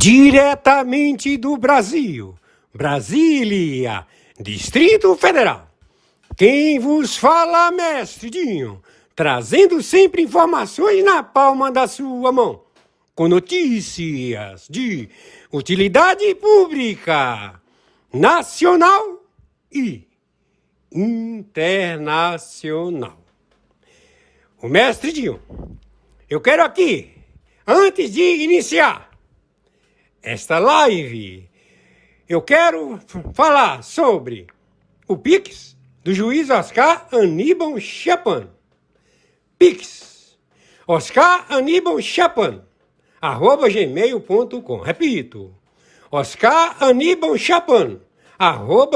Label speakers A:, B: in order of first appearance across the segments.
A: Diretamente do Brasil, Brasília, Distrito Federal. Quem vos fala, mestre Dinho, trazendo sempre informações na palma da sua mão, com notícias de utilidade pública, nacional e internacional. O mestre Dinho, eu quero aqui, antes de iniciar esta live, eu quero falar sobre o Pix do juiz Oscar Aníbal Chapan. Pix, Oscar Aníbal Chapan, @gmail.com. Repito, Oscar Aníbal Chapan,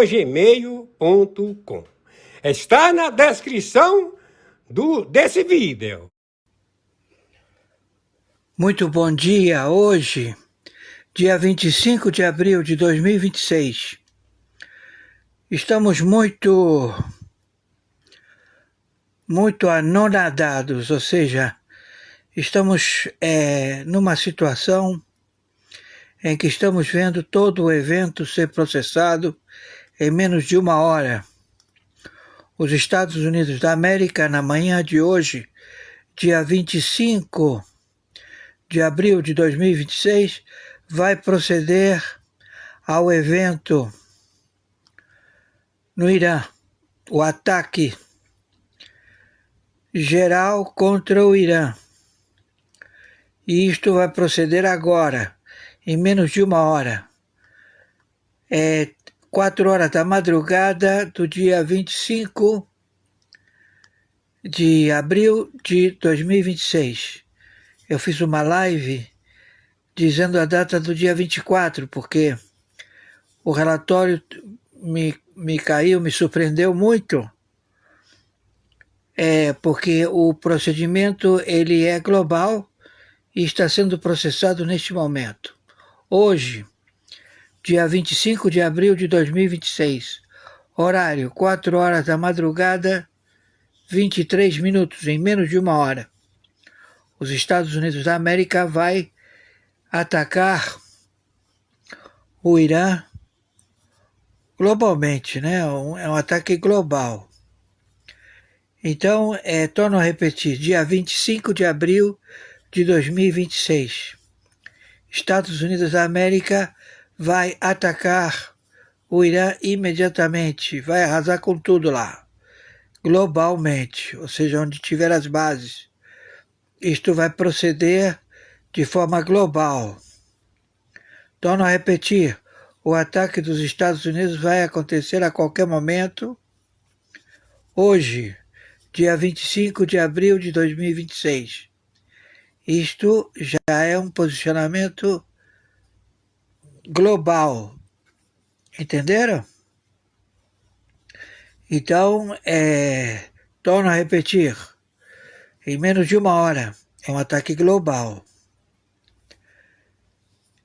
A: @gmail.com. Está na descrição desse vídeo.
B: Muito bom dia. Hoje, dia 25 de abril de 2026. Estamos muito anonadados, ou seja, estamos numa situação em que estamos vendo todo o evento ser processado em menos de uma hora. Os Estados Unidos da América, na manhã de hoje, dia 25 de abril de 2026, vai proceder ao evento no Irã, o ataque geral contra o Irã. E isto vai proceder agora, em menos de uma hora. 4 horas da madrugada do dia 25 de abril de 2026. Eu fiz uma live dizendo a data do dia 24, porque o relatório me surpreendeu muito, porque o procedimento ele é global e está sendo processado neste momento. Hoje, dia 25 de abril de 2026, horário 4 horas da madrugada, 23 minutos, em menos de uma hora. Os Estados Unidos da América vai atacar o Irã globalmente, né? É um ataque global. Então, torno a repetir, dia 25 de abril de 2026, Estados Unidos da América vai atacar o Irã imediatamente, vai arrasar com tudo lá, globalmente, ou seja, onde tiver as bases. Isto vai proceder de forma global. Torno a repetir, o ataque dos Estados Unidos vai acontecer a qualquer momento, hoje, dia 25 de abril de 2026. Isto já é um posicionamento global. Entenderam? Então, torno a repetir, em menos de uma hora, é um ataque global.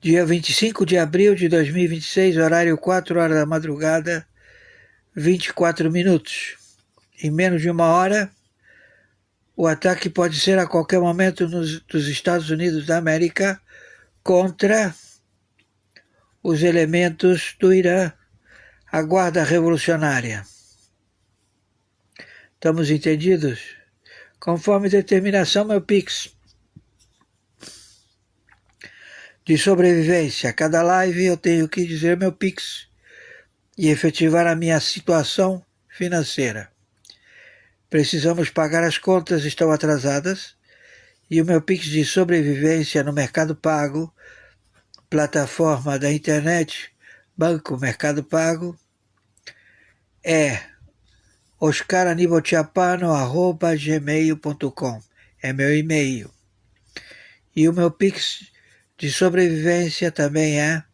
B: Dia 25 de abril de 2026, horário 4 horas da madrugada, 24 minutos. Em menos de uma hora, o ataque pode ser a qualquer momento dos Estados Unidos da América contra os elementos do Irã, a Guarda Revolucionária. Estamos entendidos? Conforme determinação, meu Pix de sobrevivência. A cada live eu tenho que dizer meu Pix e efetivar a minha situação financeira. Precisamos pagar as contas, estão atrasadas, e o meu Pix de sobrevivência no Mercado Pago, plataforma da internet, Banco Mercado Pago, é oscaranibalchapano@gmail.com. É meu e-mail. E o meu Pix de sobrevivência também é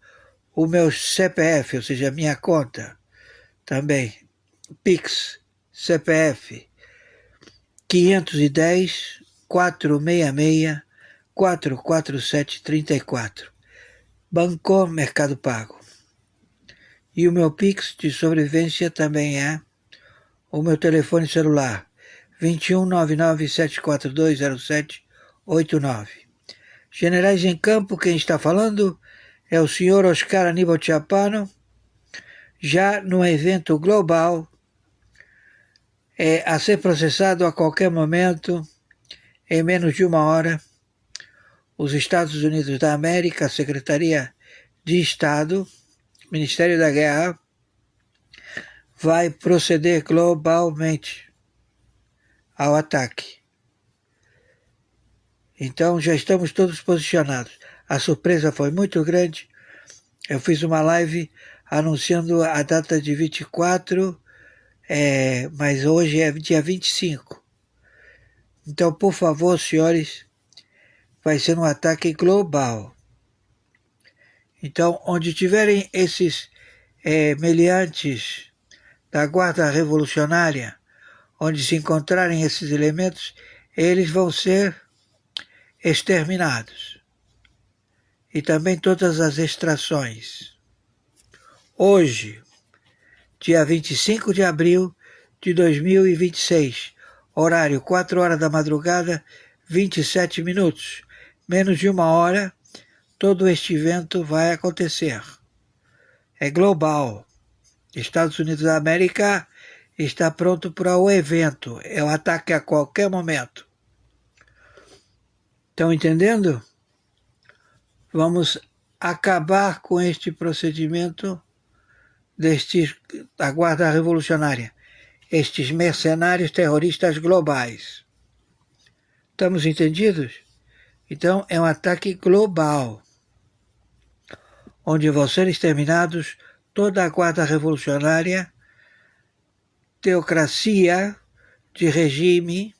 B: o meu CPF, ou seja, a minha conta. Também, Pix, CPF, 510 466 44734. Banco Mercado Pago. E o meu Pix de sobrevivência também é o meu telefone celular, 21 99 742 0789. Generais em Campo, quem está falando é o senhor Oscar Aníbal Chapano, já num evento global, a ser processado a qualquer momento, em menos de 1 hora. Os Estados Unidos da América, a Secretaria de Estado, Ministério da Guerra, vai proceder globalmente ao ataque. Então já estamos todos posicionados. A surpresa foi muito grande. Eu fiz uma live anunciando a data de 24, mas hoje é dia 25. Então, por favor, senhores, vai ser um ataque global. Então, onde tiverem esses meliantes da Guarda Revolucionária, onde se encontrarem esses elementos, eles vão ser exterminados. E também todas as extrações. Hoje, dia 25 de abril de 2026, horário 4 horas da madrugada, 27 minutos. Menos de 1 hora, todo este evento vai acontecer. É global. Estados Unidos da América está pronto para o evento. É um ataque a qualquer momento. Estão entendendo? Vamos acabar com este procedimento da Guarda Revolucionária, estes mercenários terroristas globais. Estamos entendidos? Então é um ataque global, onde vão ser exterminados toda a Guarda Revolucionária, teocracia de regime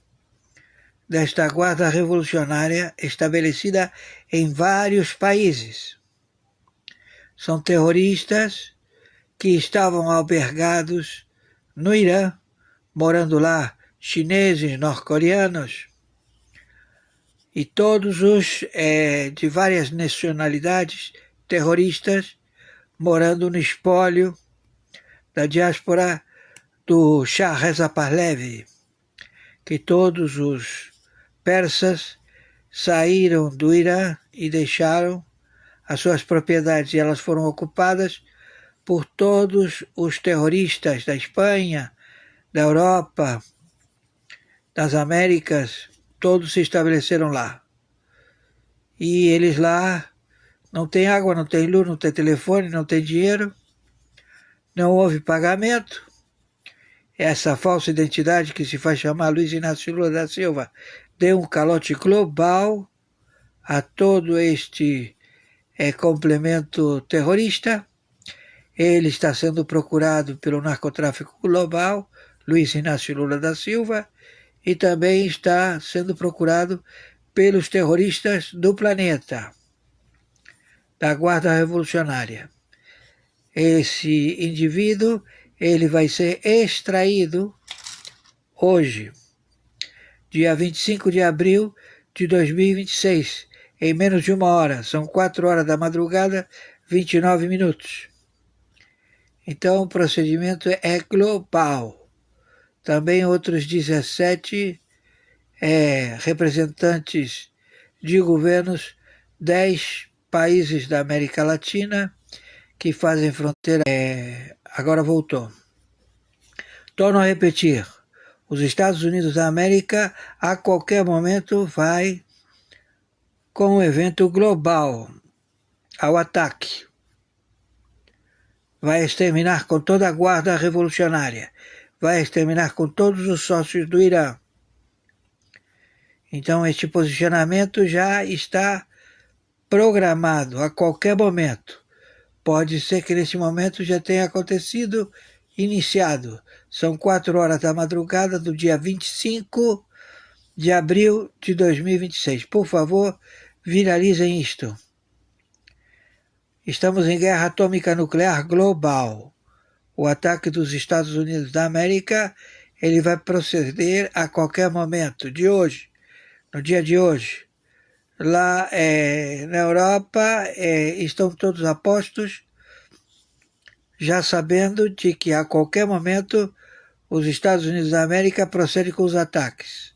B: desta Guarda Revolucionária estabelecida em vários países. São terroristas que estavam albergados no Irã, morando lá chineses, norte-coreanos e todos os de várias nacionalidades terroristas morando no espólio da diáspora do Shah Reza Pahlavi, que todos os persas saíram do Irã e deixaram as suas propriedades, e elas foram ocupadas por todos os terroristas da Espanha, da Europa, das Américas, todos se estabeleceram lá. E eles lá não têm água, não têm luz, não têm telefone, não têm dinheiro, não houve pagamento. Essa falsa identidade que se faz chamar Luiz Inácio Lula da Silva deu um calote global a todo este complemento terrorista. Ele está sendo procurado pelo narcotráfico global, Luiz Inácio Lula da Silva, e também está sendo procurado pelos terroristas do planeta, da Guarda Revolucionária. Esse indivíduo, ele vai ser extraído hoje, dia 25 de abril de 2026, em menos de 1 hora. São 4 horas da madrugada, 29 minutos. Então, o procedimento é global. Também outros 17 representantes de governos, 10 países da América Latina que fazem fronteira. Agora voltou. Torno a repetir. Os Estados Unidos da América, a qualquer momento, vai com um evento global ao ataque. Vai exterminar com toda a Guarda Revolucionária. Vai exterminar com todos os sócios do Irã. Então, este posicionamento já está programado a qualquer momento. Pode ser que nesse momento já tenha acontecido, iniciado. São 4 horas da madrugada do dia 25 de abril de 2026. Por favor, viralizem isto. Estamos em guerra atômica nuclear global. O ataque dos Estados Unidos da América, ele vai proceder a qualquer momento de hoje, no dia de hoje. Lá na Europa estão todos a postos, já sabendo de que a qualquer momento os Estados Unidos da América procedem com os ataques.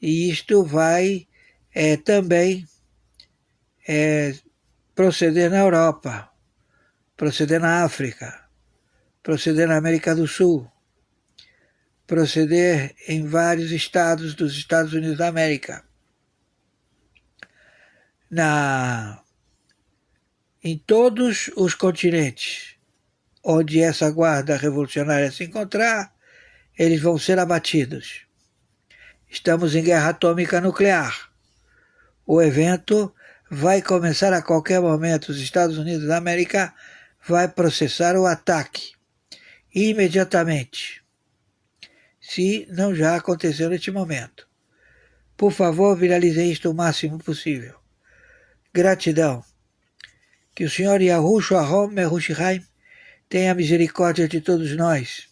B: E isto vai também proceder na Europa, proceder na África, proceder na América do Sul, proceder em vários estados dos Estados Unidos da América, em todos os continentes onde essa guarda revolucionária se encontrar, eles vão ser abatidos. Estamos em guerra atômica nuclear. O evento vai começar a qualquer momento. Os Estados Unidos da América vai processar o ataque imediatamente, se não já aconteceu neste momento. Por favor, viralize isto o máximo possível. Gratidão. Que o Senhor Yahushua HaMehushai tenha misericórdia de todos nós.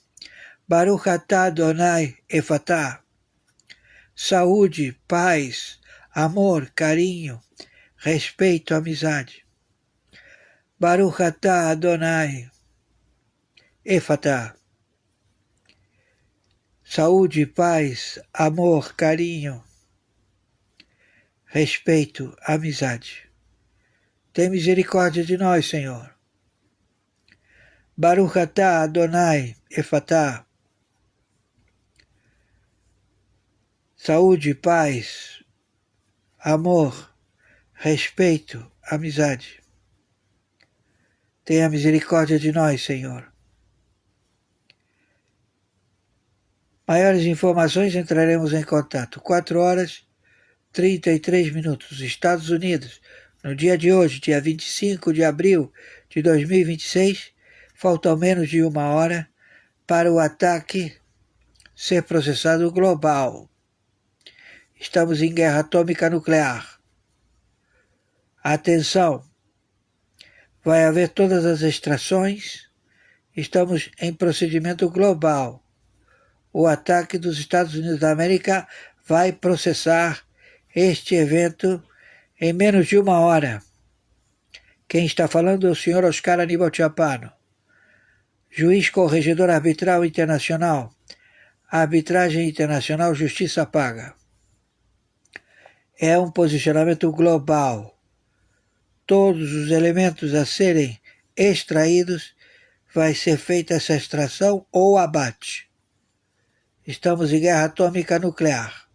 B: Baruch atah Adonai Efatah. Saúde, paz, amor, carinho, respeito, amizade. Baruch atah Adonai Efatah. Saúde, paz, amor, carinho, respeito, amizade. Tem misericórdia de nós, Senhor. Baruch atah Adonai Efatah. Saúde, paz, amor, respeito, amizade. Tenha misericórdia de nós, Senhor. Maiores informações entraremos em contato. 4h33, Estados Unidos. No dia de hoje, dia 25 de abril de 2026, faltam menos de 1 hora para o ataque ser processado global. Estamos em guerra atômica nuclear. Atenção! Vai haver todas as extrações. Estamos em procedimento global. O ataque dos Estados Unidos da América vai processar este evento em menos de 1 hora. Quem está falando é o senhor Oscar Aníbal Chiappano, juiz corregedor arbitral internacional, arbitragem internacional, justiça paga. É um posicionamento global. Todos os elementos a serem extraídos, vai ser feita essa extração ou abate. Estamos em guerra atômica nuclear.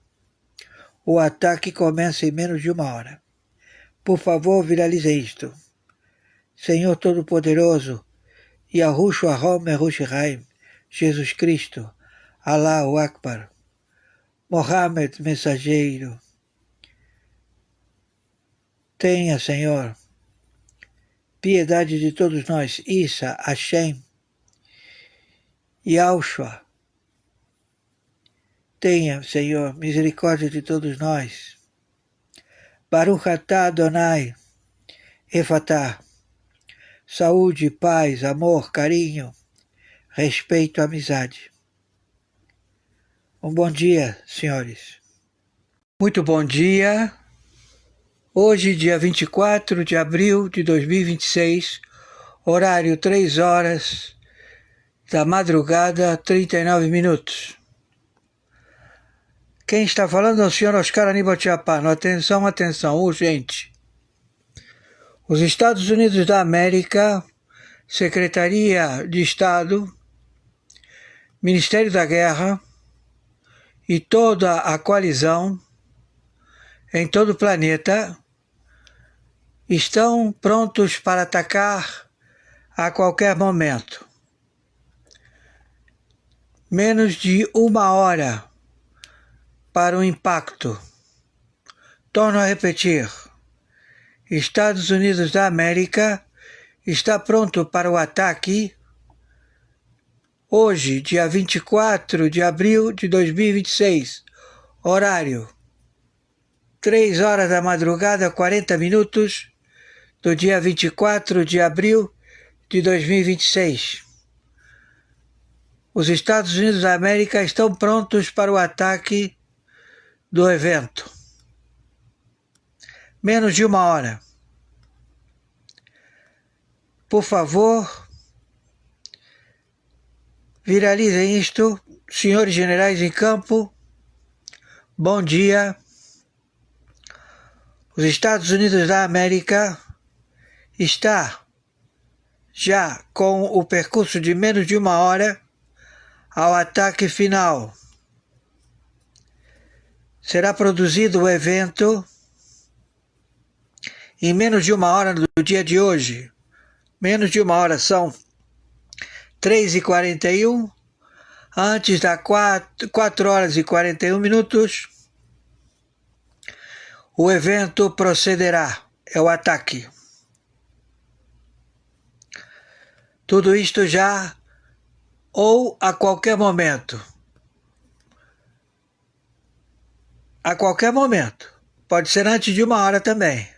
B: O ataque começa em menos de 1 hora. Por favor, viralize isto. Senhor Todo-Poderoso, Yahushua HaMehushai, Jesus Cristo, Allahu Akbar, Mohammed, mensageiro. Tenha, Senhor, piedade de todos nós. Isa, Hashem, Yahushua. Tenha, Senhor, misericórdia de todos nós. Baruch atah Adonai Efatah. Saúde, paz, amor, carinho, respeito, amizade. Um bom dia, senhores. Muito bom dia. Hoje, dia 24 de abril de 2026, horário 3 horas da madrugada, 39 minutos. Quem está falando é o senhor Oscar Aníbal Chiappano. Atenção, atenção, urgente. Os Estados Unidos da América, Secretaria de Estado, Ministério da Guerra e toda a coalizão em todo o planeta estão prontos para atacar a qualquer momento. Menos de 1 hora para o impacto. Torno a repetir. Estados Unidos da América está pronto para o ataque hoje, dia 24 de abril de 2026, horário 3 horas da madrugada, 40 minutos, do dia 24 de abril de 2026. Os Estados Unidos da América estão prontos para o ataque do evento. Menos de 1 hora. Por favor, viralizem isto. Senhores generais em campo, bom dia. Os Estados Unidos da América está já com o percurso de menos de 1 hora ao ataque final. Será produzido o evento em menos de 1 hora do dia de hoje. Menos de 1 hora, são 3h41, antes das 4h41, o evento procederá, é o ataque. Tudo isto já ou a qualquer momento. A qualquer momento. Pode ser antes de 1 hora também.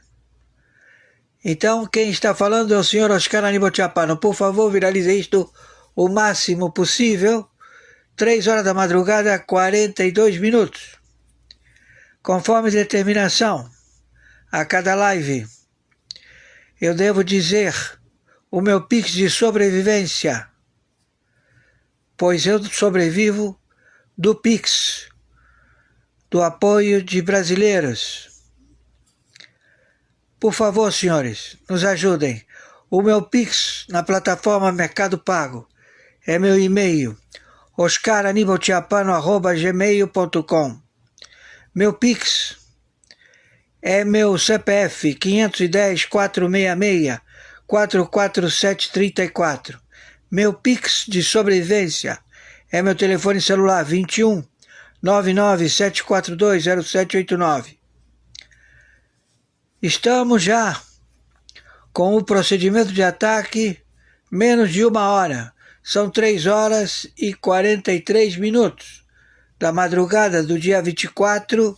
B: Então, quem está falando é o senhor Oscar Aníbal Chapano. Por favor, viralize isto o máximo possível. 3 horas da madrugada, 42 minutos. Conforme determinação, a cada live, eu devo dizer o meu Pix de sobrevivência, pois eu sobrevivo do Pix, do apoio de brasileiros. Por favor, senhores, nos ajudem. O meu Pix na plataforma Mercado Pago é meu e-mail, oscaranibalchapano@gmail.com. Meu Pix é meu CPF 510-466-44734. Meu Pix de sobrevivência é meu telefone celular 21 997420789. Estamos já com o procedimento de ataque menos de 1 hora. São 3h43 da madrugada do dia 24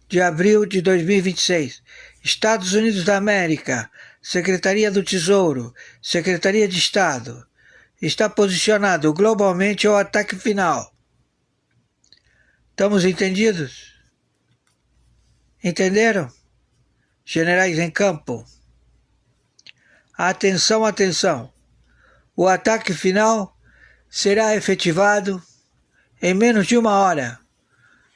B: de abril de 2026. Estados Unidos da América, Secretaria do Tesouro, Secretaria de Estado, está posicionado globalmente ao ataque final. Estamos entendidos? Entenderam? Generais em campo. Atenção, atenção. O ataque final será efetivado em menos de 1 hora.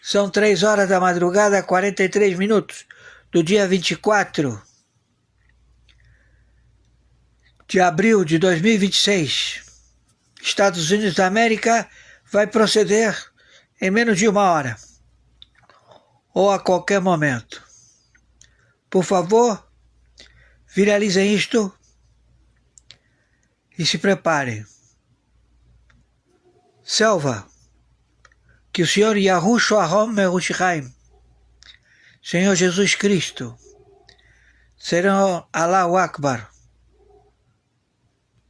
B: São 3 horas da madrugada, 43 minutos do dia 24 de abril de 2026. Estados Unidos da América vai proceder em menos de 1 hora ou a qualquer momento. Por favor, viralizem isto e se preparem. Selva, que o Senhor Yahushua HaMashiach, Senhor Jesus Cristo, Senhor Allahu Akbar,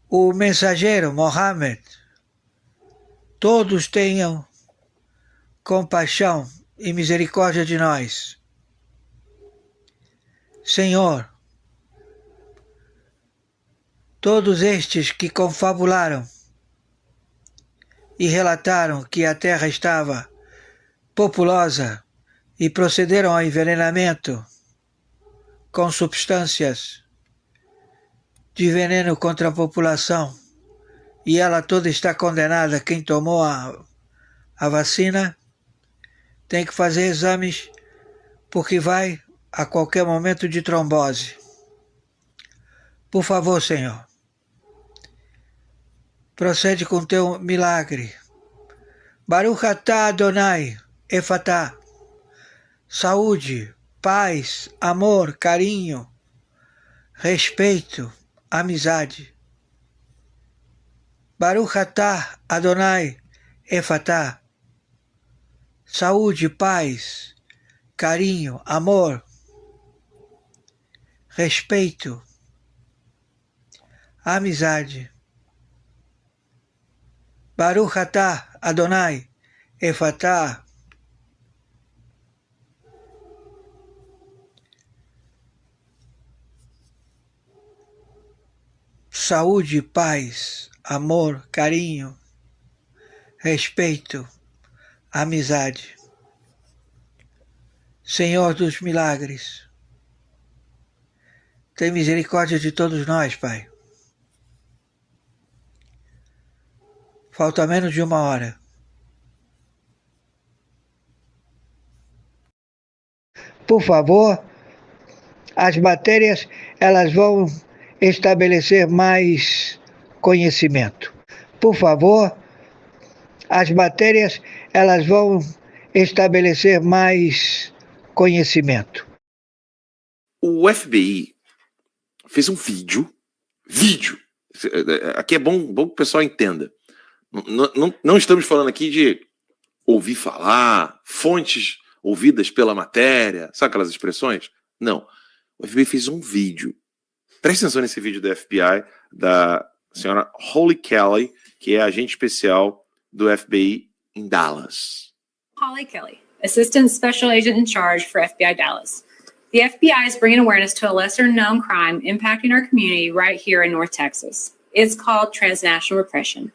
B: o mensageiro Mohammed, todos tenham compaixão e misericórdia de nós. Senhor, todos estes que confabularam e relataram que a terra estava populosa e procederam ao envenenamento com substâncias de veneno contra a população, e ela toda está condenada. Quem tomou a vacina tem que fazer exames, porque vai a qualquer momento de trombose. Por favor, Senhor, procede com teu milagre. Baruch atah Adonai, Efatá. Saúde, paz, amor, carinho, respeito, amizade. Baruch atah Adonai, Efatá. Saúde, paz, carinho, amor, respeito, amizade. Baruch atah Adonai, Efatá. Saúde, paz, amor, carinho, respeito, amizade. Senhor dos milagres, tem misericórdia de todos nós, Pai. Falta menos de 1 hora. Por favor, as matérias elas vão estabelecer mais conhecimento. Por favor, as matérias elas vão estabelecer mais conhecimento.
C: O FBI fez um vídeo, aqui é bom que o pessoal entenda. Não estamos falando aqui de ouvir falar, fontes ouvidas pela matéria, sabe aquelas expressões? Não. O FBI fez um vídeo. Preste atenção nesse vídeo do FBI, da senhora Holly Kelly, que é agente especial do FBI em Dallas.
D: Holly Kelly, Assistant Special Agent in Charge for FBI Dallas. The FBI is bringing awareness to a lesser-known crime impacting our community right here in North Texas. It's called transnational repression.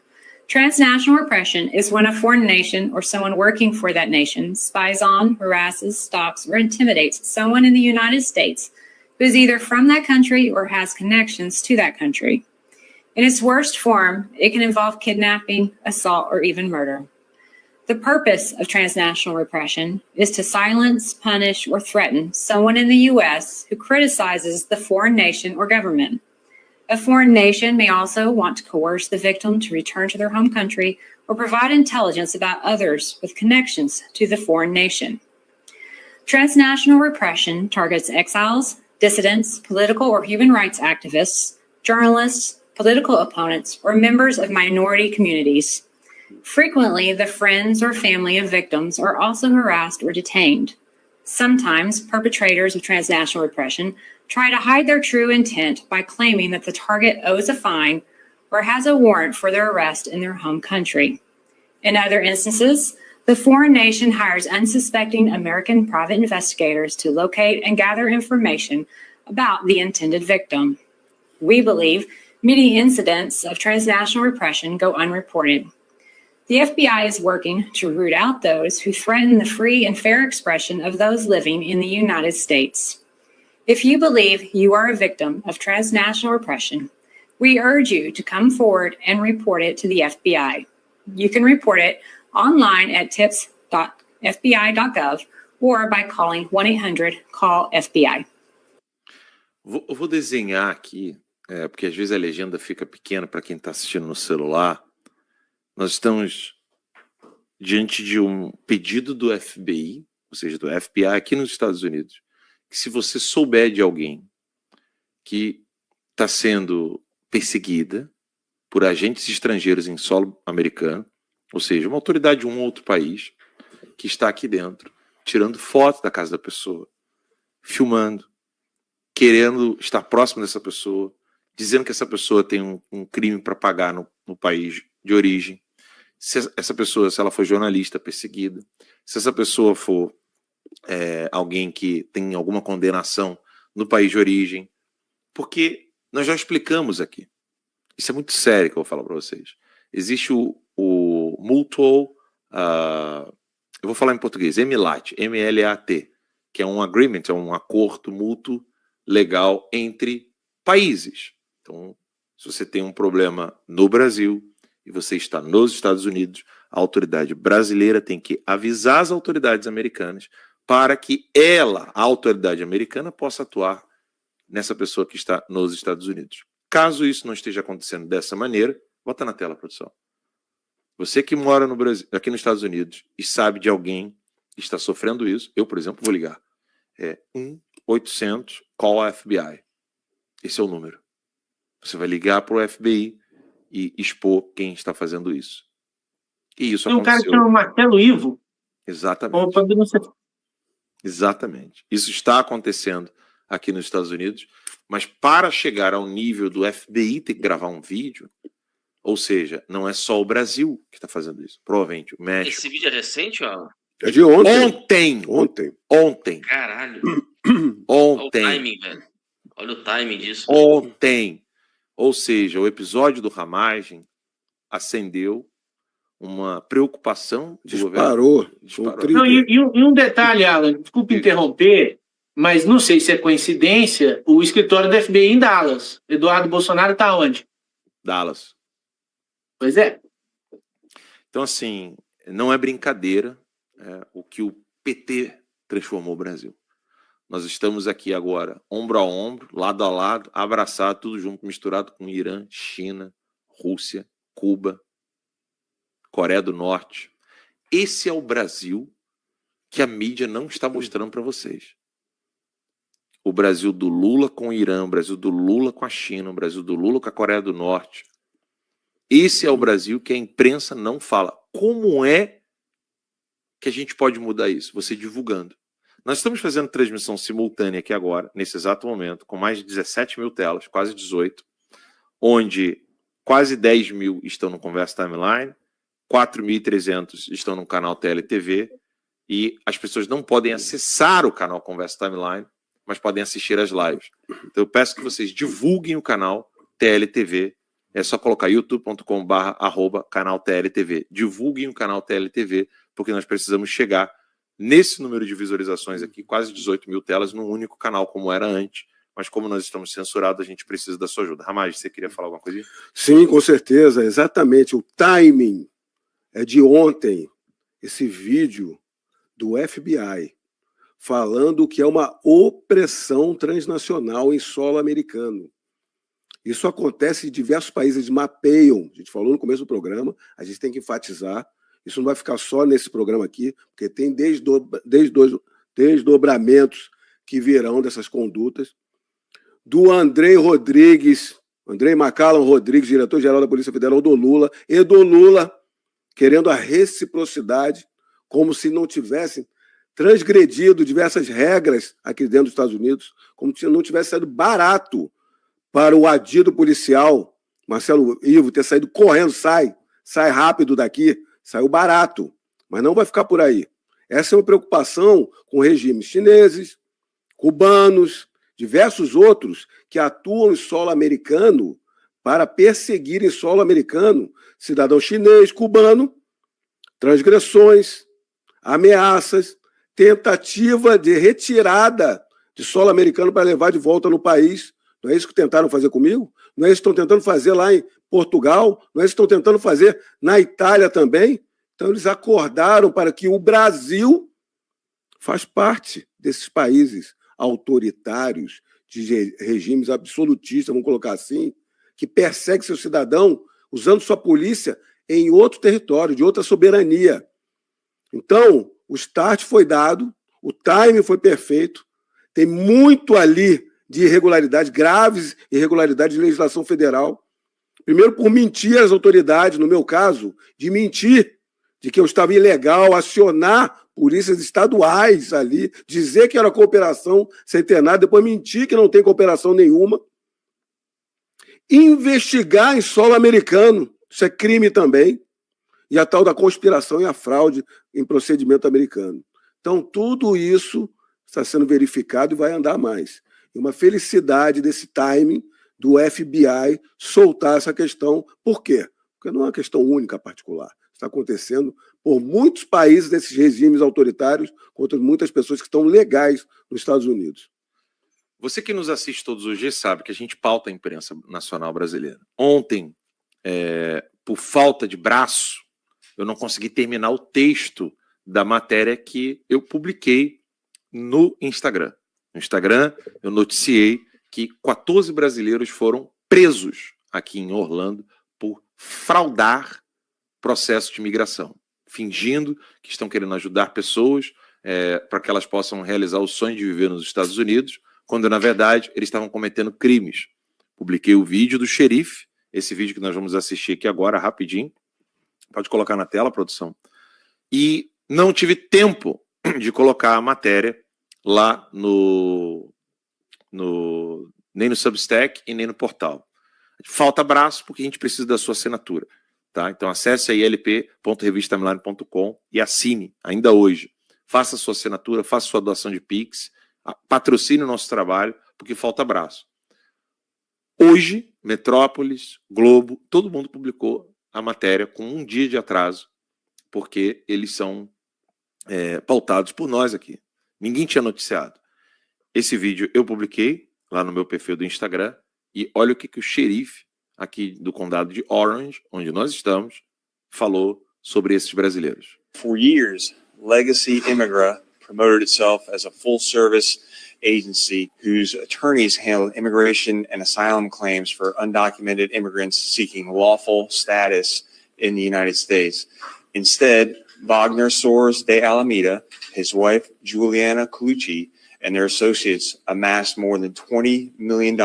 D: Transnational repression is when a foreign nation or someone working for that nation spies on, harasses, stalks, or intimidates someone in the United States who is either from that country or has connections to that country. In its worst form, it can involve kidnapping, assault, or even murder. The purpose of transnational repression is to silence, punish, or threaten someone in the U.S. who criticizes the foreign nation or government. A foreign nation may also want to coerce the victim to return to their home country or provide intelligence about others with connections to the foreign nation. Transnational repression targets exiles, dissidents, political or human rights activists, journalists, political opponents, or members of minority communities. Frequently, the friends or family of victims are also harassed or detained. Sometimes, perpetrators of transnational repression try to hide their true intent by claiming that the target owes a fine or has a warrant for their arrest in their home country. In other instances, the foreign nation hires unsuspecting American private investigators to locate and gather information about the intended victim. We believe many incidents of transnational repression go unreported. The FBI is working to root out those who threaten the free and fair expression of those living in the United States. If you believe you are a victim of transnational repression, we urge you to come forward and report it to the FBI. You can report it online at tips.fbi.gov or by calling 1-800-CALL-FBI.
C: Eu vou desenhar aqui, porque às vezes a legenda fica pequena para quem está assistindo no celular. Nós estamos diante de um pedido do FBI, ou seja, do FBI aqui nos Estados Unidos, que se você souber de alguém que está sendo perseguida por agentes estrangeiros em solo americano, ou seja, uma autoridade de um outro país que está aqui dentro, tirando foto da casa da pessoa, filmando, querendo estar próximo dessa pessoa, dizendo que essa pessoa tem um crime para pagar no país de origem, se essa pessoa, se ela for jornalista perseguida, se essa pessoa for alguém que tem alguma condenação no país de origem, porque nós já explicamos aqui. Isso é muito sério que eu vou falar para vocês. Existe o mutual, eu vou falar em português, MLAT, M-L-A-T, que é um agreement, é um acordo mútuo legal entre países. Então, se você tem um problema no Brasil e você está nos Estados Unidos, a autoridade brasileira tem que avisar as autoridades americanas para que a autoridade americana, possa atuar nessa pessoa que está nos Estados Unidos. Caso isso não esteja acontecendo dessa maneira, bota na tela, produção. Você que mora no Brasil, aqui nos Estados Unidos e sabe de alguém que está sofrendo isso, eu, por exemplo, vou ligar. 1-800-CALL-FBI. Esse é o número. Você vai ligar para o FBI e expor quem está fazendo isso. E isso
E: tem um
C: aconteceu.
E: Cara que chama Marcelo Ivo.
C: Exatamente. Exatamente. Isso está acontecendo aqui nos Estados Unidos, mas para chegar ao nível do FBI ter que gravar um vídeo, ou seja, não é só o Brasil que está fazendo isso. Provavelmente o México.
F: Esse vídeo é recente, ó?
G: É de ontem.
C: Ontem.
F: Caralho.
C: Ontem.
F: Olha o timing, velho. Olha o timing disso.
C: Ontem. Ou seja, o episódio do Ramagem acendeu uma preocupação do governo. Disparou.
E: Não, e um detalhe, Alan, desculpe interromper, mas não sei se é coincidência, o escritório do FBI em Dallas. Eduardo Bolsonaro está onde?
C: Dallas.
E: Pois é.
C: Então, assim, não é brincadeira o que o PT transformou o Brasil. Nós estamos aqui agora, ombro a ombro, lado a lado, abraçado, tudo junto, misturado com Irã, China, Rússia, Cuba, Coreia do Norte. Esse é o Brasil que a mídia não está mostrando para vocês. O Brasil do Lula com o Irã, o Brasil do Lula com a China, o Brasil do Lula com a Coreia do Norte. Esse é o Brasil que a imprensa não fala. Como é que a gente pode mudar isso? Você divulgando. Nós estamos fazendo transmissão simultânea aqui agora, nesse exato momento, com mais de 17 mil telas, quase 18, onde quase 10 mil estão no Conversa Timeline, 4.300 estão no canal TLTV, e as pessoas não podem acessar o canal Conversa Timeline, mas podem assistir as lives. Então eu peço que vocês divulguem o canal TLTV. É só colocar youtube.com/canal TLTV. Divulguem o canal TLTV, porque nós precisamos chegar nesse número de visualizações aqui, quase 18 mil telas, num único canal, como era antes. Mas como nós estamos censurados, a gente precisa da sua ajuda. Ramage, você queria falar alguma coisa?
H: Sim, com certeza, exatamente. O timing é de ontem, esse vídeo do FBI, falando que é uma opressão transnacional em solo americano. Isso acontece em diversos países, mapeiam. A gente falou no começo do programa, a gente tem que enfatizar. Isso não vai ficar só nesse programa aqui, porque tem desdobramentos que virão dessas condutas. Do Andrei McCallum Rodrigues, diretor-geral da Polícia Federal do Lula, e do Lula, querendo a reciprocidade, como se não tivessem transgredido diversas regras aqui dentro dos Estados Unidos, como se não tivesse sido barato para o adido policial, Marcelo Ivo, ter saído correndo, sai rápido daqui, saiu barato, mas não vai ficar por aí. Essa é uma preocupação com regimes chineses, cubanos, diversos outros que atuam em solo americano para perseguir em solo americano cidadão chinês, cubano, transgressões, ameaças, tentativa de retirada de solo americano para levar de volta no país. Não é isso que tentaram fazer comigo? Não é isso que estão tentando fazer lá em Portugal? Não é isso que estão tentando fazer na Itália também? Então eles acordaram para que o Brasil faz parte desses países autoritários, de regimes absolutistas, vamos colocar assim, que persegue seu cidadão usando sua polícia em outro território, de outra soberania. Então, o start foi dado, o timing foi perfeito, tem muito ali de irregularidade, graves irregularidades de legislação federal. Primeiro, por mentir às autoridades, no meu caso, de mentir de que eu estava ilegal, acionar polícias estaduais ali, dizer que era cooperação sem ter nada, depois mentir que não tem cooperação nenhuma. Investigar em solo americano, isso é crime também. E a tal da conspiração e a fraude em procedimento americano. Então, tudo isso está sendo verificado e vai andar mais. E uma felicidade desse timing do FBI soltar essa questão. Por quê? Porque não é uma questão única, particular. Está acontecendo por muitos países desses regimes autoritários contra muitas pessoas que estão legais nos Estados Unidos.
C: Você que nos assiste todos os dias sabe que a gente pauta a imprensa nacional brasileira. Ontem, por falta de braço, eu não consegui terminar o texto da matéria que eu publiquei no Instagram. No Instagram, eu noticiei que 14 brasileiros foram presos aqui em Orlando por fraudar processo de imigração, fingindo que estão querendo ajudar pessoas para que elas possam realizar o sonho de viver nos Estados Unidos, quando, na verdade, eles estavam cometendo crimes. Publiquei o vídeo do xerife, esse vídeo que nós vamos assistir aqui agora, rapidinho. Pode colocar na tela, produção. E não tive tempo de colocar a matéria lá nem no Substack e nem no portal. Falta braço porque a gente precisa da sua assinatura. Tá? Então acesse aí lp.revistatimeline.com e assine ainda hoje. Faça a sua assinatura, faça a sua doação de Pix, patrocine o nosso trabalho, porque falta braço. Hoje, Metrópolis, Globo, todo mundo publicou a matéria com um dia de atraso, porque eles são pautados por nós aqui. Ninguém tinha noticiado. Esse vídeo eu publiquei lá no meu perfil do Instagram e olha o que o xerife aqui do condado de Orange, onde nós estamos, falou sobre esses brasileiros.
I: For years, Legacy Immigra promoted itself as a full-service agency whose attorneys handle immigration and asylum claims for undocumented immigrants seeking lawful status in the United States. Instead, Wagner Soares de Alameda, his wife Juliana Colucci, and their associates amassed more than $20 million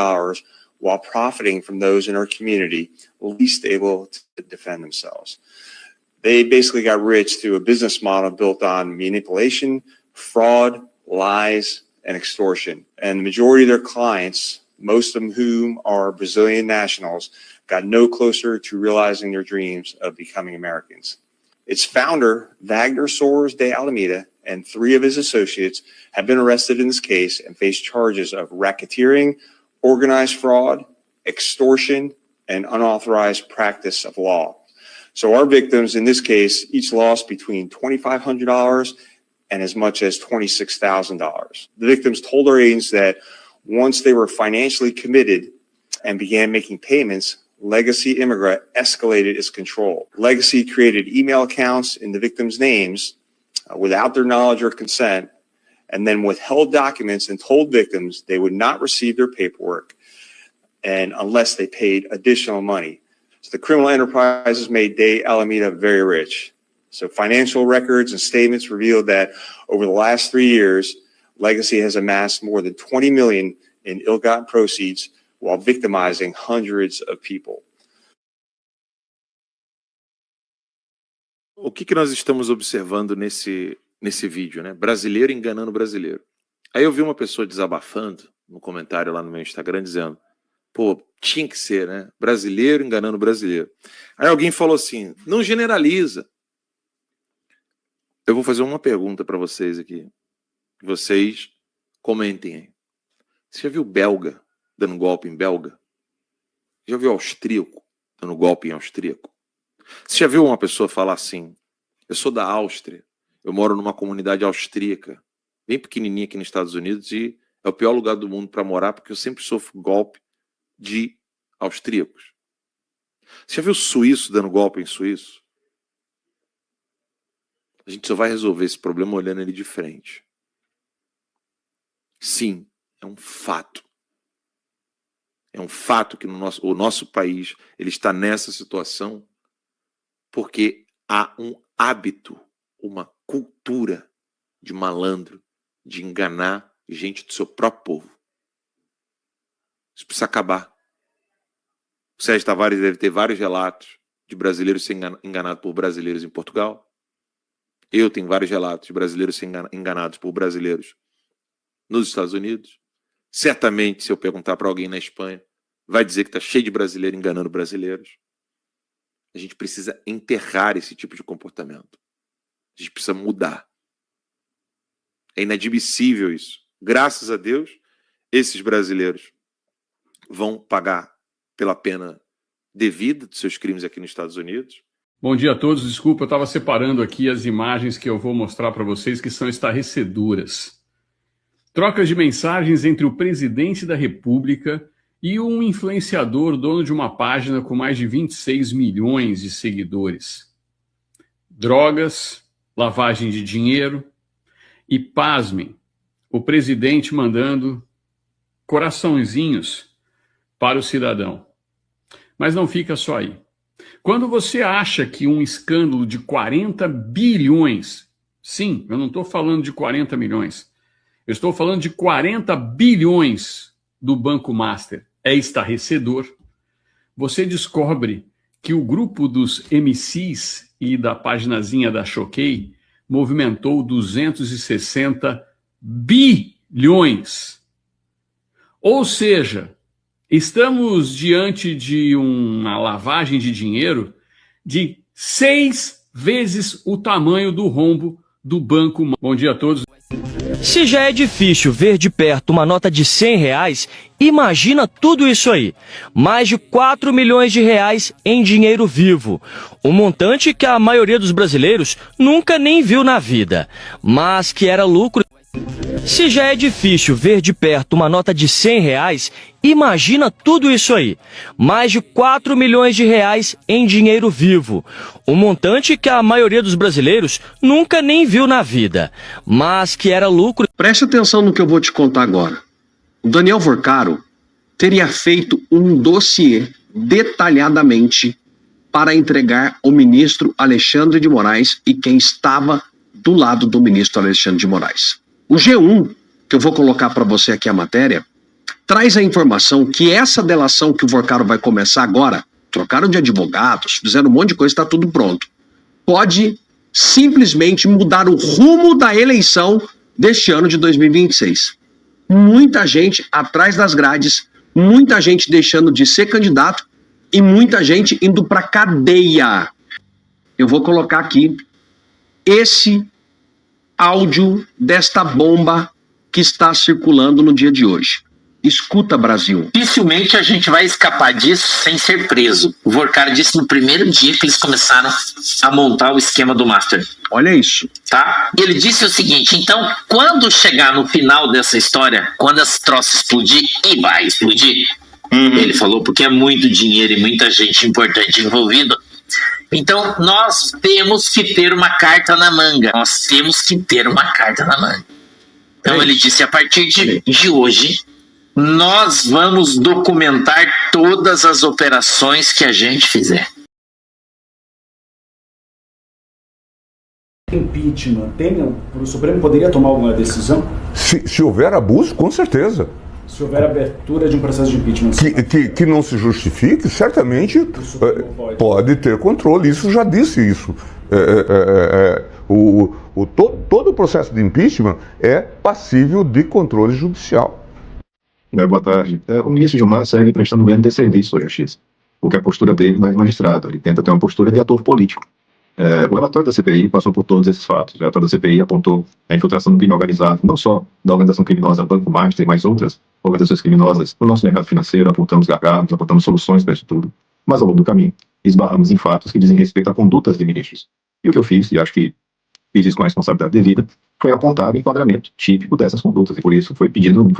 I: while profiting from those in our community least able to defend themselves. They basically got rich through a business model built on manipulation, fraud, lies, and extortion. And the majority of their clients, most of whom are Brazilian nationals, got no closer to realizing their dreams of becoming Americans. Its founder, Wagner Soares de Alameda, and 3 of his associates have been arrested in this case and face charges of racketeering, organized fraud, extortion, and unauthorized practice of law. So our victims in this case each lost between $2,500 and as much as $26,000. The victims told our agents that once they were financially committed and began making payments, Legacy Immigrant escalated its control. Legacy created email accounts in the victims' names without their knowledge or consent, and then withheld documents and told victims they would not receive their paperwork and unless they paid additional money. So the criminal enterprises made De Alameda very rich. So financial records and statements revealed that over the last 3 years, Legacy has amassed more than $20 million in ill-gotten proceeds while victimizing hundreds of people.
C: O que nós estamos observando nesse vídeo, né? Brasileiro enganando brasileiro. Aí eu vi uma pessoa desabafando no comentário lá no meu Instagram dizendo: pô, tinha que ser, né? Brasileiro enganando brasileiro. Aí alguém falou assim: não generaliza. Eu vou fazer uma pergunta para vocês aqui. Vocês comentem aí. Você já viu belga dando golpe em belga? Já viu austríaco dando golpe em austríaco? Você já viu uma pessoa falar assim: eu sou da Áustria, eu moro numa comunidade austríaca, bem pequenininha aqui nos Estados Unidos, e é o pior lugar do mundo para morar porque eu sempre sofro golpe de austríacos? Você já viu suíço dando golpe em suíço? A gente só vai resolver esse problema olhando ele de frente. Sim, é um fato. É um fato que o nosso país ele está nessa situação porque há um hábito, uma cultura de malandro, de enganar gente do seu próprio povo. Isso precisa acabar. O Sérgio Tavares deve ter vários relatos de brasileiros serem enganados por brasileiros em Portugal. Eu tenho vários relatos de brasileiros serem enganados por brasileiros nos Estados Unidos. Certamente, se eu perguntar para alguém na Espanha, vai dizer que está cheio de brasileiro enganando brasileiros. A gente precisa enterrar esse tipo de comportamento. A gente precisa mudar. É inadmissível isso. Graças a Deus, esses brasileiros vão pagar pela pena devida dos seus crimes aqui nos Estados Unidos.
J: Bom dia a todos. Desculpa, eu estava separando aqui as imagens que eu vou mostrar para vocês que são estarrecedoras. Trocas de mensagens entre o presidente da República e um influenciador, dono de uma página com mais de 26 milhões de seguidores. Drogas, lavagem de dinheiro e, pasmem, o presidente mandando coraçõezinhos para o cidadão. Mas não fica só aí. Quando você acha que um escândalo de 40 bilhões, sim, eu não estou falando de 40 milhões, eu estou falando de 40 bilhões do Banco Master, é estarrecedor, você descobre que o grupo dos MCs e da paginazinha da Choquei movimentou 260 bilhões. Ou seja, estamos diante de uma lavagem de dinheiro de 6 vezes o tamanho do rombo do Banco Master. Bom dia a todos.
K: Se já é difícil ver de perto uma nota de R$100, imagina tudo isso aí. Mais de 4 milhões de reais em dinheiro vivo. Um montante que a maioria dos brasileiros nunca nem viu na vida, mas que era lucro. Se já é difícil ver de perto uma nota de R$100, imagina tudo isso aí. Mais de 4 milhões de reais em dinheiro vivo. Um montante que a maioria dos brasileiros nunca nem viu na vida, mas que era lucro.
L: Preste atenção no que eu vou te contar agora. O Daniel Vorcaro teria feito um dossiê detalhadamente para entregar ao ministro Alexandre de Moraes e quem estava do lado do ministro Alexandre de Moraes. O G1, que eu vou colocar para você aqui a matéria, traz a informação que essa delação que o Vorcaro vai começar agora, trocaram de advogados, fizeram um monte de coisa, está tudo pronto, pode simplesmente mudar o rumo da eleição deste ano de 2026. Muita gente atrás das grades, muita gente deixando de ser candidato e muita gente indo para cadeia. Eu vou colocar aqui esse áudio desta bomba que está circulando no dia de hoje. Escuta, Brasil.
M: Dificilmente a gente vai escapar disso sem ser preso. O Vorcaro disse no primeiro dia que eles começaram a montar o esquema do Master.
L: Olha isso.
M: Tá? Ele disse o seguinte, então, quando chegar no final dessa história, quando esse troço explodir, e vai explodir, ele falou, porque é muito dinheiro e muita gente importante envolvida, então nós temos que ter uma carta na manga. Nós temos que ter uma carta na manga. Então ele disse, a partir de hoje, nós vamos documentar todas as operações que a gente fizer.
N: Impeachment, o Supremo poderia tomar alguma decisão?
O: Se houver abuso, com certeza.
N: Se houver abertura de um processo de impeachment.
O: Que não se justifique, certamente pode ter controle. Isso já disse isso. Todo o processo de impeachment é passível de controle judicial.
P: Boa tarde. O ministro Gilmar segue prestando um grande desserviço ao justiça, porque a postura dele não é magistrado, ele tenta ter uma postura de ator político. O relatório da CPI passou por todos esses fatos. O relatório da CPI apontou a infiltração do crime organizado, não só da organização criminosa Banco Master, mas outras organizações criminosas no nosso mercado financeiro. Apontamos gargalos, apontamos soluções para isso tudo, mas ao longo do caminho esbarramos em fatos que dizem respeito a condutas de ministros. E o que eu fiz, e acho que fiz isso com a responsabilidade devida, foi apontar o enquadramento típico dessas condutas, e por isso foi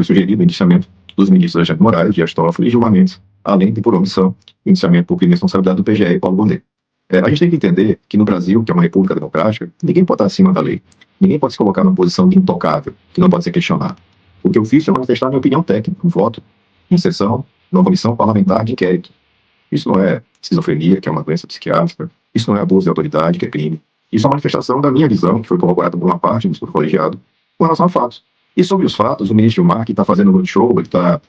P: sugerido o indiciamento dos ministros Alexandre Moraes, Dias Toffoli e Gilmar Mendes, além de, por omissão, o indiciamento por crime de responsabilidade do PGE e Paulo Bonet. A gente tem que entender que no Brasil, que é uma república democrática, ninguém pode estar acima da lei. Ninguém pode se colocar numa posição de intocável, que não pode ser questionado. O que eu fiz foi manifestar minha opinião técnica, um voto em sessão, numa comissão parlamentar de inquérito. Isso não é esquizofrenia, que é uma doença psiquiátrica. Isso não é abuso de autoridade, que é crime. Isso é uma manifestação da minha visão, que foi corroborada por uma parte do estudo colegiado, com relação a fatos. E sobre os fatos, o ministro Gilmar, que está fazendo um show, ele está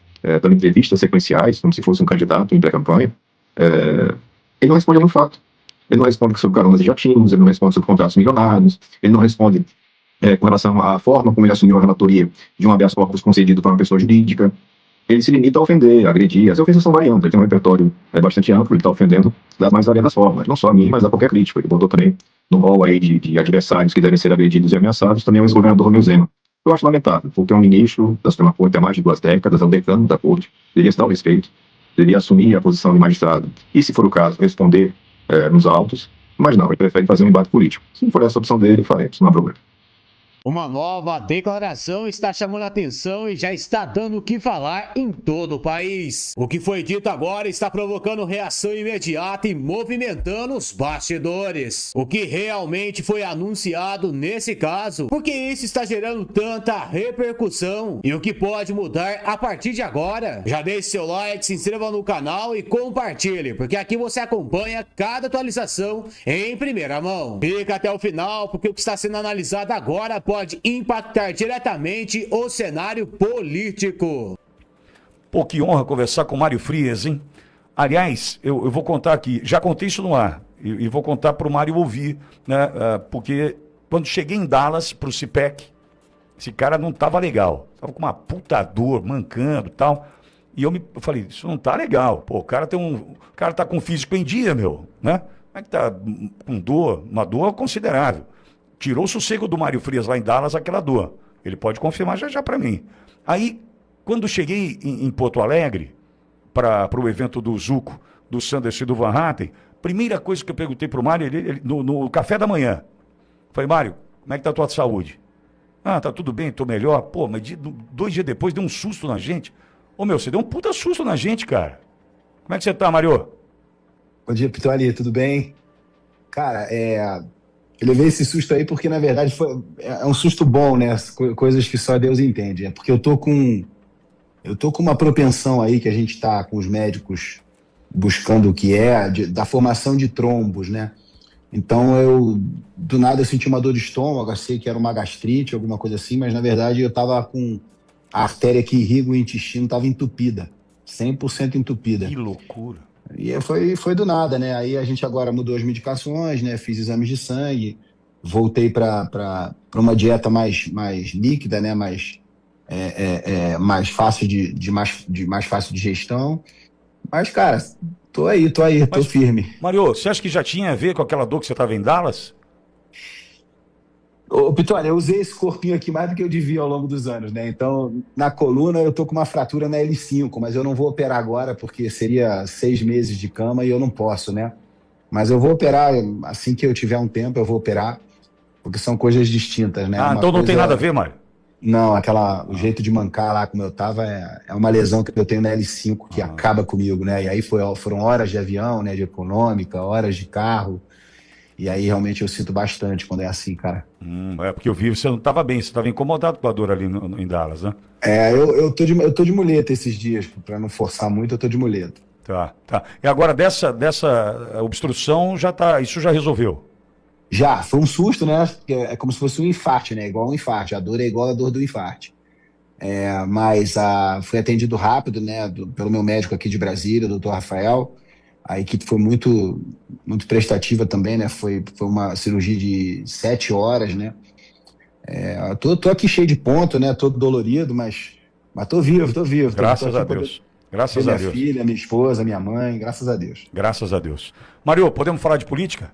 P: dando entrevistas sequenciais, como se fosse um candidato em pré-campanha, ele não responde a um fato. Ele não responde sobre caronas de jatinhos, ele não responde sobre contratos milionários, ele não responde com relação à forma como ele assumiu a relatoria de um habeas corpus concedido para uma pessoa jurídica. Ele se limita a ofender, a agredir. As ofensas são variantes, ele tem um repertório bastante amplo, ele está ofendendo das mais variadas formas, não só a mim, mas a qualquer crítico. Ele botou também no rol aí de adversários que devem ser agredidos e ameaçados, também o ex-governador Romeu Zema. Eu acho lamentável, porque é um ministro da Suprema Corte há mais de 2 décadas, é um decano da Corte, deveria estar ao respeito, deveria assumir a posição de magistrado, e se for o caso, responder nos autos, mas não, ele prefere fazer um embate político. Se não for essa a opção dele, faremos, não há problema.
Q: Uma nova declaração está chamando a atenção e já está dando o que falar em todo o país. O que foi dito agora está provocando reação imediata e movimentando os bastidores. O que realmente foi anunciado nesse caso, porque isso está gerando tanta repercussão e o que pode mudar a partir de agora. Já deixe seu like, se inscreva no canal e compartilhe, porque aqui você acompanha cada atualização em primeira mão. Fica até o final, porque o que está sendo analisado agora pode impactar diretamente o cenário político.
R: Pô, que honra conversar com o Mário Frias, hein? Aliás, eu vou contar aqui, já contei isso no ar, e vou contar para o Mário ouvir, né? Porque quando cheguei em Dallas, para o CIPEC, esse cara não estava legal, estava com uma puta dor, mancando e tal, e eu falei, isso não tá legal, pô, o cara tá com o físico em dia, meu, né? Como é que tá com dor, uma dor considerável. Tirou o sossego do Mário Frias lá em Dallas aquela dor. Ele pode confirmar já para mim. Aí, quando cheguei em Porto Alegre, para o evento do Zuco, do Sanderson e do Van Hatten, primeira coisa que eu perguntei para o Mário, no café da manhã, falei, Mário, como é que tá a tua saúde? Ah, tá tudo bem, tô melhor. Pô, mas 2 dias depois deu um susto na gente. Ô, meu, você deu um puta susto na gente, cara. Como é que você tá, Mário?
S: Bom dia, Pitoli, tudo bem? Cara, eu levei esse susto aí porque, na verdade, é um susto bom, né? Coisas que só Deus entende. É porque eu tô com uma propensão aí que a gente tá com os médicos buscando o que da formação de trombos, né? Então, do nada, eu senti uma dor de estômago, achei que era uma gastrite, alguma coisa assim, mas, na verdade, eu tava com a artéria que irriga o intestino, tava entupida, 100% entupida.
R: Que loucura.
S: E foi do nada, né? Aí a gente agora mudou as medicações, né? Fiz exames de sangue, voltei para uma dieta mais líquida, né? Mais fácil de mais fácil digestão. Mas, cara, tô firme.
R: Mário, você acha que já tinha a ver com aquela dor que você estava em Dallas?
S: Ô, Pitoli, eu usei esse corpinho aqui mais do que eu devia ao longo dos anos, né? Então, na coluna eu tô com uma fratura na L5, mas eu não vou operar agora porque seria 6 meses de cama e eu não posso, né? Mas eu vou operar, assim que eu tiver um tempo, eu vou operar, porque são coisas distintas, né?
R: Ah, então não tem nada a ver, Mário?
S: Não, o jeito de mancar lá como eu tava é uma lesão que eu tenho na L5 que acaba comigo, né? E aí foram horas de avião, né? De econômica, horas de carro. E aí realmente eu sinto bastante quando é assim, cara.
R: É porque eu vi, você não estava bem, você estava incomodado com a dor ali em Dallas, né?
S: Eu tô de muleta esses dias, para não forçar muito, eu tô de muleta.
R: Tá. E agora dessa obstrução isso já resolveu?
S: Já, foi um susto, né? É como se fosse um infarte, né? Igual um infarte, a dor é igual a dor do infarte. Mas fui atendido rápido, né? Pelo meu médico aqui de Brasília, o doutor Rafael. A equipe foi muito, muito prestativa também, né? Foi uma cirurgia de 7 horas, né? Tô aqui cheio de ponto, né? Todo dolorido, mas tô vivo.
R: Graças a Deus. Graças a Deus.
S: Minha filha, minha esposa, minha mãe, graças a Deus.
R: Graças a Deus. Mário, podemos falar de política?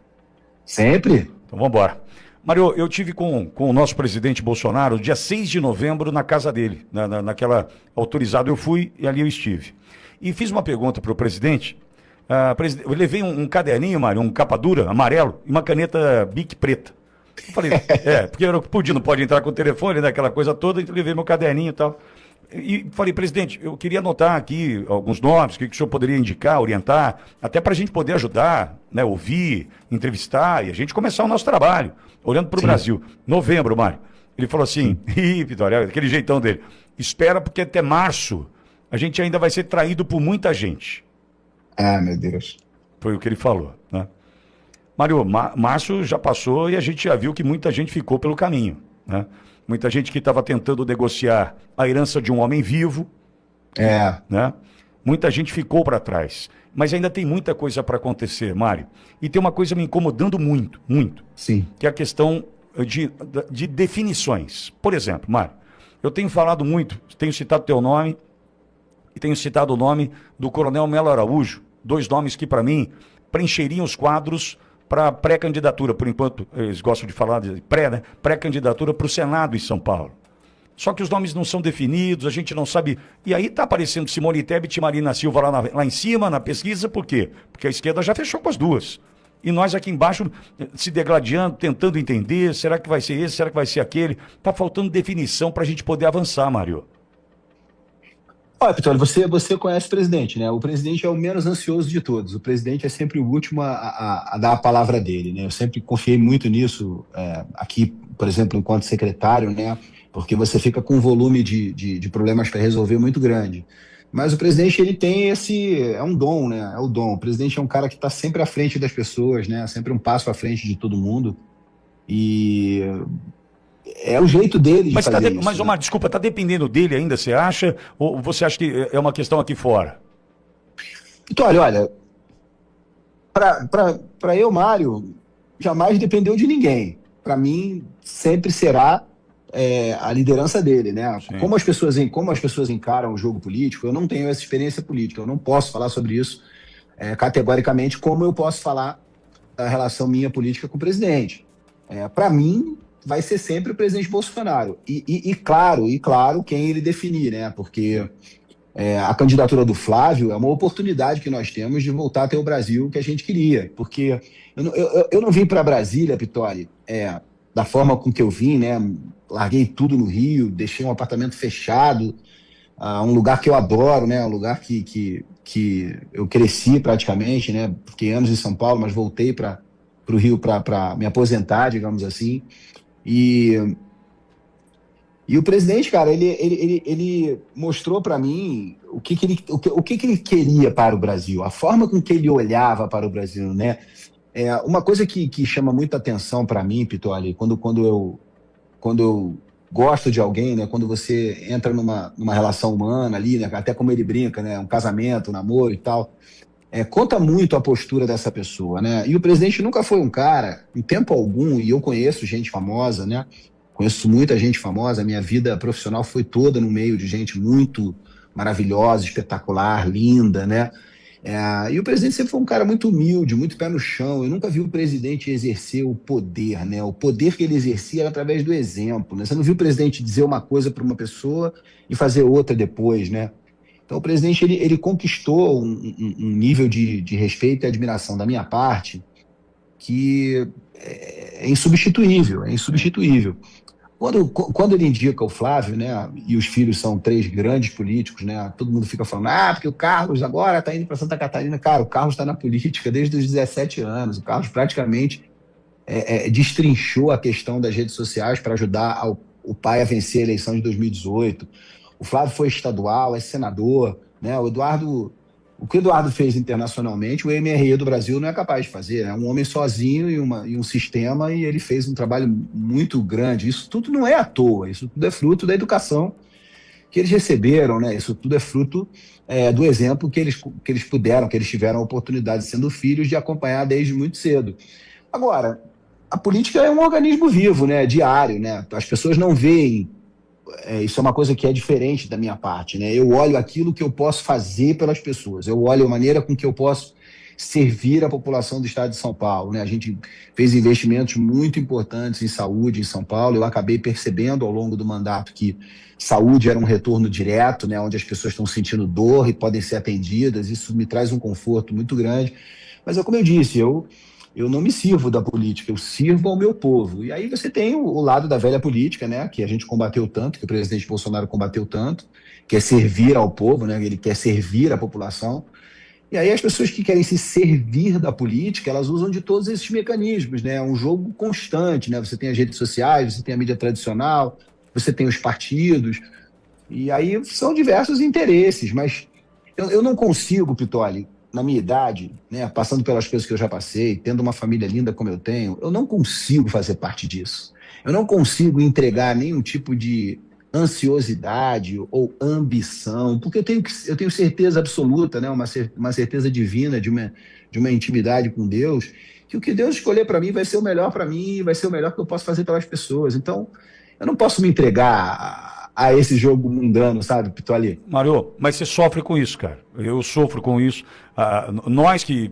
S: Sempre.
R: Então vamos embora. Mário, eu tive com o nosso presidente Bolsonaro dia 6 de novembro na casa dele, naquela autorizada eu fui e ali eu estive. E fiz uma pergunta para o presidente. Eu levei um caderninho, Mário, um capa dura, amarelo, e uma caneta Bic preta. Eu falei, porque eu não pode entrar com o telefone, né, aquela coisa toda, então eu levei meu caderninho e tal. E falei, presidente, eu queria anotar aqui alguns nomes, o que o senhor poderia indicar, orientar, até para a gente poder ajudar, né, ouvir, entrevistar e a gente começar o nosso trabalho, olhando para o Brasil. Novembro, Mário. Ele falou assim, Vitória, aquele jeitão dele, espera porque até março a gente ainda vai ser traído por muita gente.
S: Ah, meu Deus.
R: Foi o que ele falou, né? Mário, março já passou e a gente já viu que muita gente ficou pelo caminho, né? Muita gente que estava tentando negociar a herança de um homem vivo, né? Muita gente ficou para trás. Mas ainda tem muita coisa para acontecer, Mário. E tem uma coisa me incomodando muito, muito.
S: Sim.
R: Que é a questão de definições. Por exemplo, Mário, eu tenho falado muito, tenho citado teu nome e tenho citado o nome do Coronel Melo Araújo, 2 nomes que, para mim, preencheriam os quadros para pré-candidatura, por enquanto, eles gostam de falar de né? Pré-candidatura para o Senado em São Paulo. Só que os nomes não são definidos, a gente não sabe. E aí está aparecendo Simone Tebet e Marina Silva lá em cima, na pesquisa, por quê? Porque a esquerda já fechou com as duas. E nós aqui embaixo se degladiando, tentando entender, será que vai ser esse, será que vai ser aquele? Está faltando definição para a gente poder avançar, Mário.
S: Olha, Pitoli, você conhece o presidente, né? O presidente é o menos ansioso de todos. O presidente é sempre o último a dar a palavra dele, né? Eu sempre confiei muito nisso, aqui, por exemplo, enquanto secretário, né? Porque você fica com um volume de problemas para resolver muito grande. Mas o presidente, ele tem é um dom, né? É o dom. O presidente é um cara que está sempre à frente das pessoas, né? Sempre um passo à frente de todo mundo. E é o jeito dele de fazer isso.
R: Mas, Omar, desculpa, está dependendo dele ainda, você acha? Ou você acha que é uma questão aqui fora?
S: Então, olha, para eu, Mário, jamais dependeu de ninguém. Para mim, sempre será a liderança dele, né? Como as pessoas encaram o jogo político, eu não tenho essa experiência política, eu não posso falar sobre isso categoricamente, como eu posso falar da relação minha política com o presidente. Para mim, vai ser sempre o presidente Bolsonaro. E claro, quem ele definir, né? Porque a candidatura do Flávio é uma oportunidade que nós temos de voltar a ter o Brasil que a gente queria. Porque eu não vim para Brasília, Pitoli, da forma com que eu vim, né? Larguei tudo no Rio, deixei um apartamento fechado, um lugar que eu adoro, né? Um lugar que eu cresci praticamente, né? Fiquei anos em São Paulo, mas voltei para o Rio para me aposentar, digamos assim. E o presidente, cara, ele mostrou para mim o que ele queria para o Brasil, a forma com que ele olhava para o Brasil, né? Uma coisa que chama muita atenção para mim, Pitoli, quando eu gosto de alguém, né? Quando você entra numa relação humana ali, né? Até como ele brinca, né? Um casamento, um namoro e tal, conta muito a postura dessa pessoa, né? E o presidente nunca foi um cara, em tempo algum, e eu conheço gente famosa, né? Conheço muita gente famosa, a minha vida profissional foi toda no meio de gente muito maravilhosa, espetacular, linda, né? E o presidente sempre foi um cara muito humilde, muito pé no chão. Eu nunca vi o presidente exercer o poder, né? O poder que ele exercia era através do exemplo, né? Você não viu o presidente dizer uma coisa para uma pessoa e fazer outra depois, né? Então o presidente ele conquistou um nível de respeito e admiração da minha parte que é insubstituível, é insubstituível. Quando ele indica o Flávio, né, e os filhos são 3 grandes políticos, né, todo mundo fica falando, porque o Carlos agora está indo para Santa Catarina. Cara, o Carlos está na política desde os 17 anos. O Carlos praticamente destrinchou a questão das redes sociais para ajudar o pai a vencer a eleição de 2018. O Flávio foi estadual, é senador, né, o que o Eduardo fez internacionalmente, o MRE do Brasil não é capaz de fazer. É um homem sozinho e um sistema, e ele fez um trabalho muito grande. Isso tudo não é à toa, isso tudo é fruto da educação que eles receberam, né? Isso tudo é fruto do exemplo que eles tiveram a oportunidade, sendo filhos, de acompanhar desde muito cedo. Agora, a política é um organismo vivo, né? Diário, né? As pessoas não veem. Isso é uma coisa que é diferente da minha parte, né? Eu olho aquilo que eu posso fazer pelas pessoas, eu olho a maneira com que eu posso servir a população do estado de São Paulo, né? A gente fez investimentos muito importantes em saúde em São Paulo. Eu acabei percebendo ao longo do mandato que saúde era um retorno direto, né? Onde as pessoas estão sentindo dor e podem ser atendidas. Isso me traz um conforto muito grande. Mas como eu disse, eu não me sirvo da política, eu sirvo ao meu povo. E aí você tem o lado da velha política, né, que a gente combateu tanto, que o presidente Bolsonaro combateu tanto, que é servir ao povo, né, ele quer servir a população. E aí as pessoas que querem se servir da política, elas usam de todos esses mecanismos, né, é um jogo constante, né, você tem as redes sociais, você tem a mídia tradicional, você tem os partidos, e aí são diversos interesses, mas eu não consigo, Pitoli, na minha idade, né, passando pelas coisas que eu já passei, tendo uma família linda como eu tenho, eu não consigo fazer parte disso. Eu não consigo entregar nenhum tipo de ansiosidade ou ambição, porque eu tenho certeza absoluta, né, uma certeza divina de uma intimidade com Deus, que o que Deus escolher para mim vai ser o melhor para mim, vai ser o melhor que eu posso fazer pelas pessoas. Então, eu não posso me entregar a esse jogo mundano, sabe, Pitoli?
R: Mário, mas você sofre com isso, cara. Eu sofro com isso. Nós que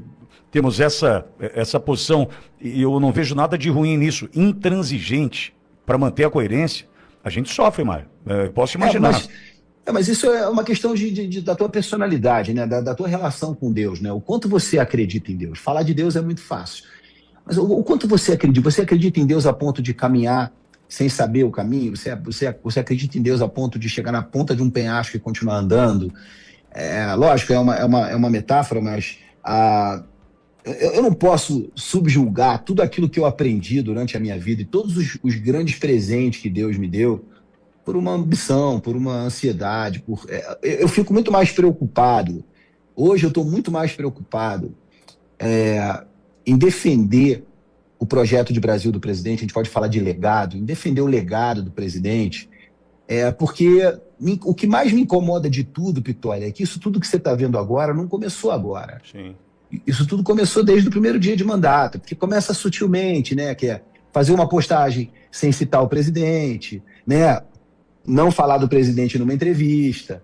R: temos essa posição, e eu não vejo nada de ruim nisso, intransigente, para manter a coerência, a gente sofre, Mário. Posso imaginar.
S: Mas isso é uma questão da tua personalidade, né? Da tua relação com Deus, né? O quanto você acredita em Deus. Falar de Deus é muito fácil. Mas o quanto você acredita? Você acredita em Deus a ponto de caminhar sem saber o caminho? Você acredita em Deus a ponto de chegar na ponta de um penhasco e continuar andando? Lógico, é uma metáfora, mas eu não posso subjulgar tudo aquilo que eu aprendi durante a minha vida e todos os grandes presentes que Deus me deu por uma ambição, por uma ansiedade. Eu fico muito mais preocupado. Hoje eu estou muito mais preocupado em defender o projeto de Brasil do presidente. A gente pode falar de legado, em defender o legado do presidente, porque o que mais me incomoda de tudo, Pitoli, é que isso tudo que você está vendo agora não começou agora.
R: Sim.
S: Isso tudo começou desde o primeiro dia de mandato, porque começa sutilmente, né, que é fazer uma postagem sem citar o presidente, né, não falar do presidente numa entrevista,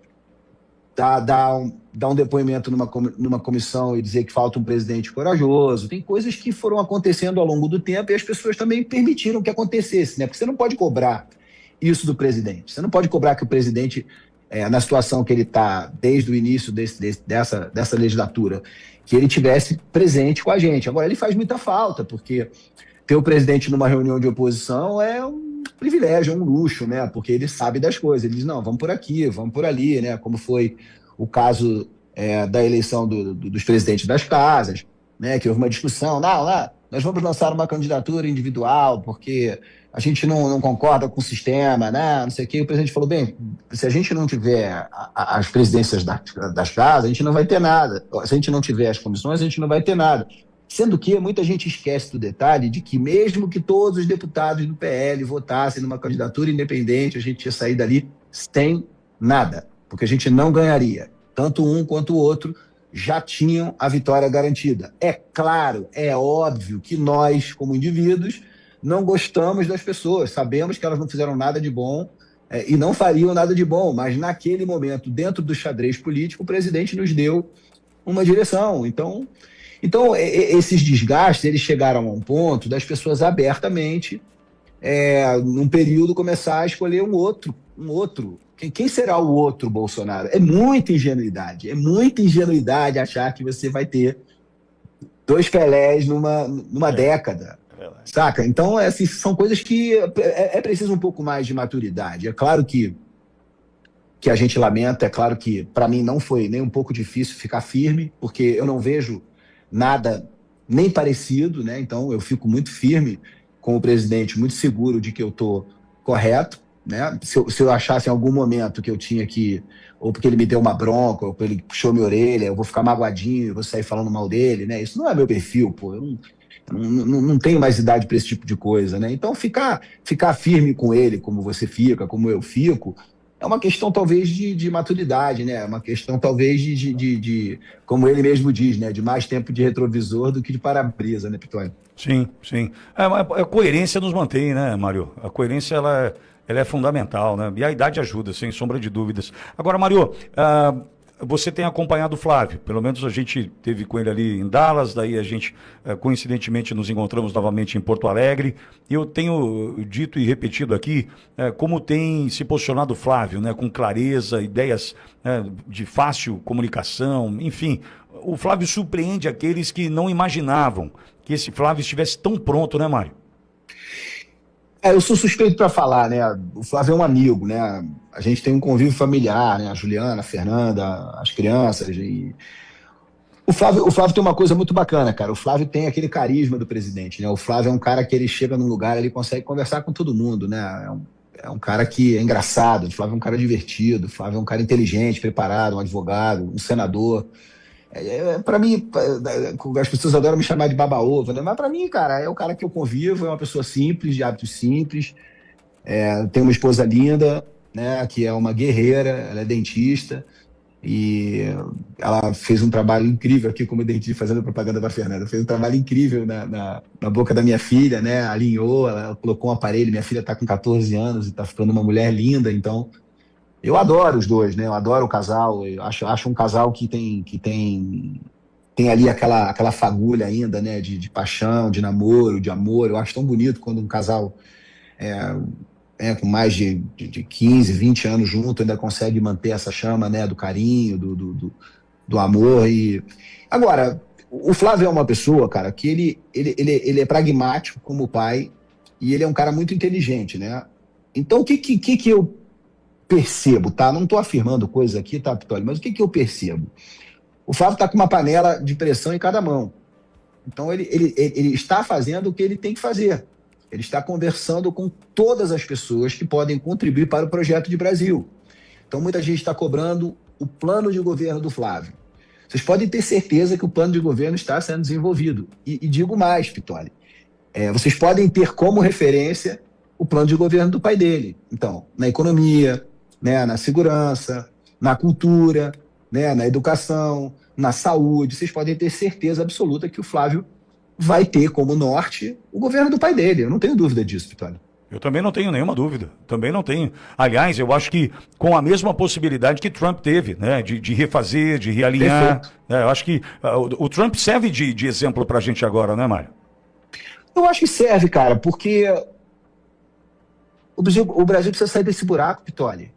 S: dar um depoimento numa comissão e dizer que falta um presidente corajoso. Tem coisas que foram acontecendo ao longo do tempo e as pessoas também permitiram que acontecesse, né? Porque você não pode cobrar isso do presidente. Você não pode cobrar que o presidente, na situação que ele está desde o início dessa legislatura, que ele tivesse presente com a gente. Agora, ele faz muita falta, porque ter o presidente numa reunião de oposição é um privilégio, é um luxo, né? Porque ele sabe das coisas. Ele diz, não, vamos por aqui, vamos por ali, né? Como foi o caso da eleição dos presidentes das casas, né? Que houve uma discussão, nós vamos lançar uma candidatura individual porque a gente não concorda com o sistema, né? Não sei o quê. O presidente falou, bem, se a gente não tiver as presidências das casas, a gente não vai ter nada. Se a gente não tiver as comissões, a gente não vai ter nada. Sendo que muita gente esquece do detalhe de que mesmo que todos os deputados do PL votassem numa candidatura independente, a gente ia sair dali sem nada, porque a gente não ganharia. Tanto um quanto o outro já tinham a vitória garantida. É claro, é óbvio que nós, como indivíduos, não gostamos das pessoas, sabemos que elas não fizeram nada de bom e não fariam nada de bom, mas naquele momento, dentro do xadrez político, o presidente nos deu uma direção. Então esses desgastes, eles chegaram a um ponto das pessoas abertamente, num período, começar a escolher um outro. Quem será o outro Bolsonaro? É muita ingenuidade achar que você vai ter dois Pelés numa década. Saca? Então, assim, são coisas que é preciso um pouco mais de maturidade. É claro que a gente lamenta, é claro que para mim não foi nem um pouco difícil ficar firme, porque eu não vejo nada nem parecido, né? Então eu fico muito firme com o presidente, muito seguro de que eu estou correto, né? Se eu achasse em algum momento que eu tinha que, ou porque ele me deu uma bronca, ou porque ele puxou minha orelha, eu vou ficar magoadinho, eu vou sair falando mal dele, né? Isso não é meu perfil, pô. Eu não tenho mais idade para esse tipo de coisa, né? Então ficar firme com ele, como você fica, como eu fico, é uma questão talvez de maturidade, né? É uma questão talvez de como ele mesmo diz, né? De mais tempo de retrovisor do que de para-brisa, né, Pitonio?
R: Sim. A coerência nos mantém, né, Mário? A coerência, ela é fundamental, né? E a idade ajuda, sem sombra de dúvidas. Agora, Mário, você tem acompanhado o Flávio, pelo menos a gente teve com ele ali em Dallas, daí a gente, coincidentemente, nos encontramos novamente em Porto Alegre. Eu tenho dito e repetido aqui como tem se posicionado o Flávio, né, com clareza, ideias de fácil comunicação, enfim. O Flávio surpreende aqueles que não imaginavam que esse Flávio estivesse tão pronto, né, Mário?
S: Eu sou suspeito para falar, né? O Flávio é um amigo, né? A gente tem um convívio familiar, né? A Juliana, a Fernanda, as crianças. E... O Flávio tem uma coisa muito bacana, cara. O Flávio tem aquele carisma do presidente, né? O Flávio é um cara que ele chega num lugar, ele consegue conversar com todo mundo, né? É um cara que é engraçado. O Flávio é um cara divertido. O Flávio é um cara inteligente, preparado, um advogado, um senador. Para mim, as pessoas adoram me chamar de baba-ovo, né? Mas para mim, cara, é o cara que eu convivo, é uma pessoa simples, de hábitos simples, tem uma esposa linda, né? Que é uma guerreira, ela é dentista e ela fez um trabalho incrível aqui como dentista, fazendo propaganda para a Fernanda, fez um trabalho incrível na boca da minha filha, né? Alinhou, ela colocou um aparelho, minha filha está com 14 anos e está ficando uma mulher linda, então... Eu adoro os dois, né? Eu adoro o casal. Eu acho um casal que tem ali aquela fagulha ainda, né? De paixão, de namoro, de amor. Eu acho tão bonito quando um casal com mais de 15, 20 anos junto ainda consegue manter essa chama, né? Do carinho, do amor. E agora, o Flávio é uma pessoa, cara, que ele é pragmático como pai e ele é um cara muito inteligente, né? Então, o que eu percebo, tá? Não estou afirmando coisa aqui, tá, Pitonio? Mas o que eu percebo? O Flávio está com uma panela de pressão em cada mão. Então, ele está fazendo o que ele tem que fazer. Ele está conversando com todas as pessoas que podem contribuir para o projeto de Brasil. Então, muita gente está cobrando o plano de governo do Flávio. Vocês podem ter certeza que o plano de governo está sendo desenvolvido. E digo mais, Pitonio. Vocês podem ter como referência o plano de governo do pai dele. Então, na economia, né, na segurança, na cultura, né, na educação, na saúde, vocês podem ter certeza absoluta que o Flávio vai ter como norte o governo do pai dele. Eu não tenho dúvida disso, Pitonio.
R: Eu também não tenho nenhuma dúvida. Também não tenho. Aliás, eu acho que com a mesma possibilidade que Trump teve, né, de refazer, de realinhar. Eu acho que o Trump serve de exemplo pra gente agora, né, Mário?
S: Eu acho que serve, cara, porque o Brasil precisa sair desse buraco, Pitonio.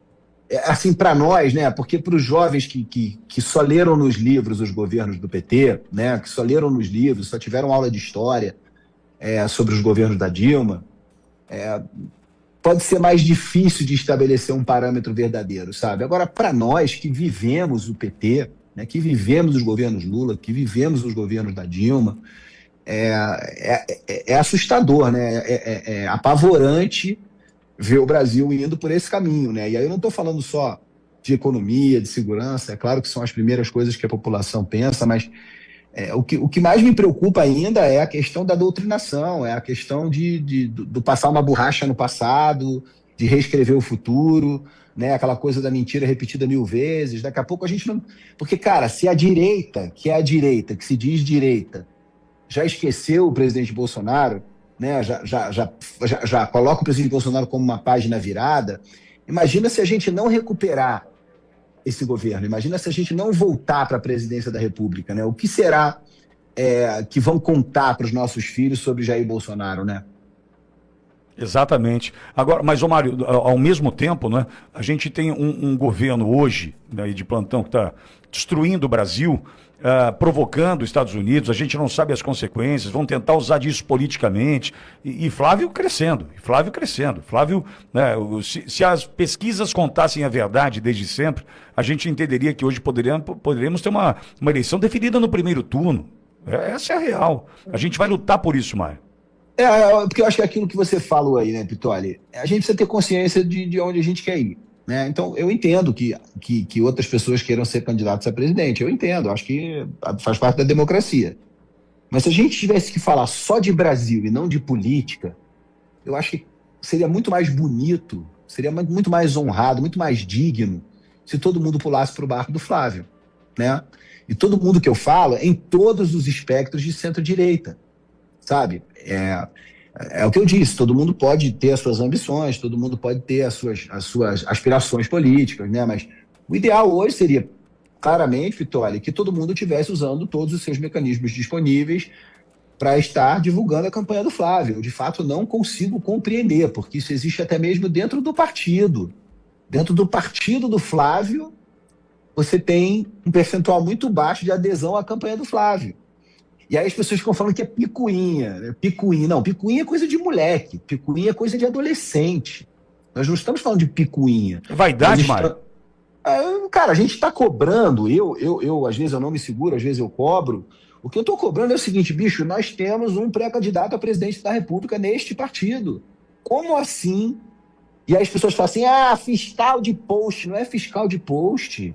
S: Assim, para nós, né? Porque para os jovens que só leram nos livros os governos do PT, né? Que só leram nos livros, só tiveram aula de história, sobre os governos da Dilma, pode ser mais difícil de estabelecer um parâmetro verdadeiro, sabe? Agora, para nós que vivemos o PT, né, que vivemos os governos Lula, que vivemos os governos da Dilma, é assustador, né? É apavorante ver o Brasil indo por esse caminho, né? E aí eu não estou falando só de economia, de segurança, é claro que são as primeiras coisas que a população pensa, mas o que mais me preocupa ainda é a questão da doutrinação, é a questão do passar uma borracha no passado, de reescrever o futuro, né? Aquela coisa da mentira repetida 1000 vezes. Daqui a pouco a gente não... Porque, cara, se a direita, que é a direita, que se diz direita, já esqueceu o presidente Bolsonaro, né? Já coloca o presidente Bolsonaro como uma página virada, imagina se a gente não recuperar esse governo, imagina se a gente não voltar para a presidência da República, né? O que será que vão contar para os nossos filhos sobre Jair Bolsonaro, né?
R: Exatamente. Agora, mas, ô Mário, ao mesmo tempo, né, a gente tem um governo hoje, né, de plantão, que está destruindo o Brasil, provocando os Estados Unidos, a gente não sabe as consequências, vão tentar usar disso politicamente, e Flávio crescendo, Flávio, né, se as pesquisas contassem a verdade desde sempre, a gente entenderia que hoje poderíamos ter uma eleição definida no primeiro turno. Essa é a real. A gente vai lutar por isso, Mário.
S: Porque eu acho que é aquilo que você falou aí, né, Pitoli? A gente precisa ter consciência de onde a gente quer ir, né? Então, eu entendo que outras pessoas queiram ser candidatos a presidente. Eu entendo, acho que faz parte da democracia. Mas se a gente tivesse que falar só de Brasil e não de política, eu acho que seria muito mais bonito, seria muito mais honrado, muito mais digno se todo mundo pulasse para o barco do Flávio, né? E todo mundo que eu falo em todos os espectros de centro-direita. Sabe? É o que eu disse, todo mundo pode ter as suas ambições, todo mundo pode ter as suas aspirações políticas, né? Mas o ideal hoje seria, claramente, Vitória, que todo mundo estivesse usando todos os seus mecanismos disponíveis para estar divulgando a campanha do Flávio. Eu, de fato, não consigo compreender, porque isso existe até mesmo dentro do partido. Dentro do partido do Flávio, você tem um percentual muito baixo de adesão à campanha do Flávio. E aí as pessoas ficam falando que é picuinha. Né? Picuinha. Não, picuinha é coisa de moleque. Picuinha é coisa de adolescente. Nós não estamos falando de picuinha.
R: Vaidade, Mário?
S: Cara, a gente está cobrando. Eu, às vezes, eu não me seguro, às vezes eu cobro. O que eu estou cobrando é o seguinte, bicho, nós temos um pré-candidato a presidente da República neste partido. Como assim? E aí as pessoas falam assim, fiscal de post. Não é fiscal de post.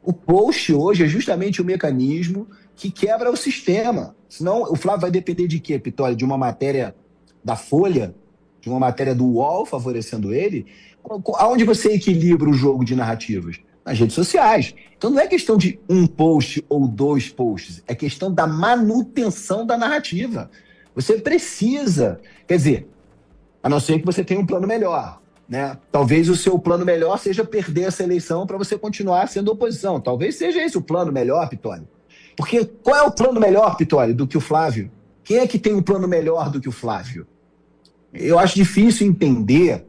S: O post hoje é justamente o mecanismo que quebra o sistema. Senão, o Flávio vai depender de quê, Pitoli? De uma matéria da Folha? De uma matéria do UOL favorecendo ele? Aonde você equilibra o jogo de narrativas? Nas redes sociais. Então não é questão de um post ou 2 posts, é questão da manutenção da narrativa. Você precisa, quer dizer, a não ser que você tenha um plano melhor, né? Talvez o seu plano melhor seja perder essa eleição para você continuar sendo oposição. Talvez seja esse o plano melhor, Pitoli. Porque qual é o plano melhor, Pitoli, do que o Flávio? Quem é que tem um plano melhor do que o Flávio? Eu acho difícil entender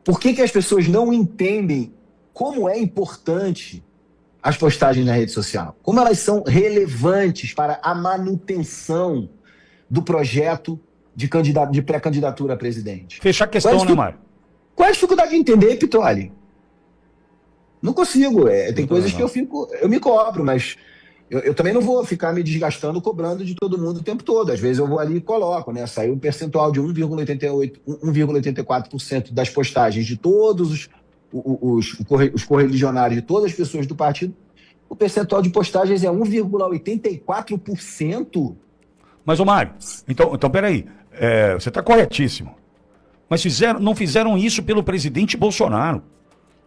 S: por que as pessoas não entendem como é importante as postagens na rede social, como elas são relevantes para a manutenção do projeto de pré-candidatura a presidente.
R: Fechar a questão, né, Mário?
S: Qual é a dificuldade de entender, Pitoli? Não consigo. Tem coisas que eu me cobro, mas eu também não vou ficar me desgastando cobrando de todo mundo o tempo todo. Às vezes eu vou ali e coloco, né? Saiu um percentual de 1,84% das postagens de todos os correligionários, de todas as pessoas do partido. O percentual de postagens é 1,84%.
R: Mas, ô Mário, então peraí. Você está corretíssimo. Mas não fizeram isso pelo presidente Bolsonaro.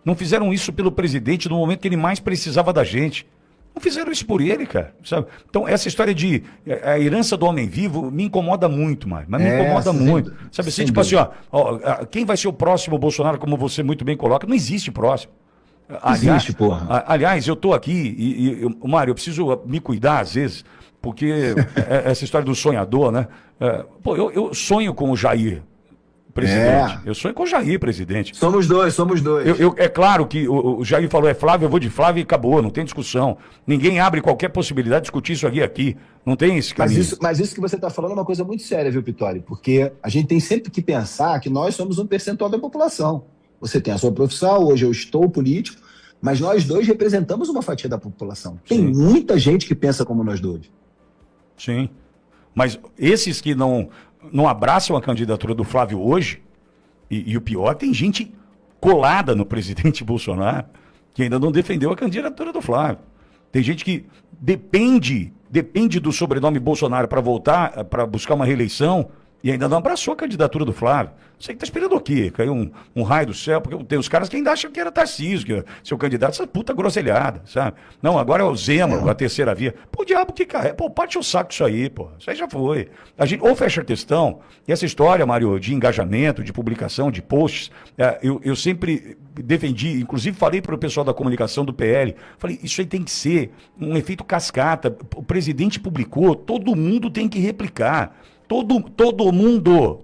R: Não fizeram isso pelo presidente no momento que ele mais precisava da gente. Não fizeram isso por ele, cara. Sabe? Então, essa história de a herança do homem vivo me incomoda muito, Mário. Mas me incomoda muito. Sabe assim, tipo assim, quem vai ser o próximo Bolsonaro, como você muito bem coloca? Não existe próximo.
S: Existe, porra.
R: Aliás, eu tô aqui Mário, eu preciso me cuidar às vezes, porque essa história do sonhador, né? Eu sonho com o Jair. presidente. Eu sonho com o Jair, presidente.
S: Somos dois.
R: É claro que o Jair falou, é Flávio, eu vou de Flávio e acabou, não tem discussão. Ninguém abre qualquer possibilidade de discutir isso aqui. Não tem esse caminho.
S: Mas isso que você está falando é uma coisa muito séria, viu, Pitoli? Porque a gente tem sempre que pensar que nós somos um percentual da população. Você tem a sua profissão, hoje eu estou político, mas nós dois representamos uma fatia da população. Tem muita gente que pensa como nós dois.
R: Sim. Mas esses que não abraçam a candidatura do Flávio hoje, e o pior, tem gente colada no presidente Bolsonaro que ainda não defendeu a candidatura do Flávio. Tem gente que depende do sobrenome Bolsonaro para voltar, para buscar uma reeleição, e ainda não abraçou a candidatura do Flávio. Você que tá esperando o quê? Caiu um raio do céu? Porque tem os caras que ainda acham que era Tarcísio, que seu candidato, essa puta groselhada, sabe? Não, agora é o Zema, a terceira via. Pô, o diabo que carrega. Pô, parte o saco isso aí, pô. Isso aí já foi. A gente ou fecha a questão, e essa história, Mário, de engajamento, de publicação, de posts, eu sempre defendi, inclusive falei para o pessoal da comunicação do PL, falei, isso aí tem que ser um efeito cascata. O presidente publicou, todo mundo tem que replicar. Todo mundo,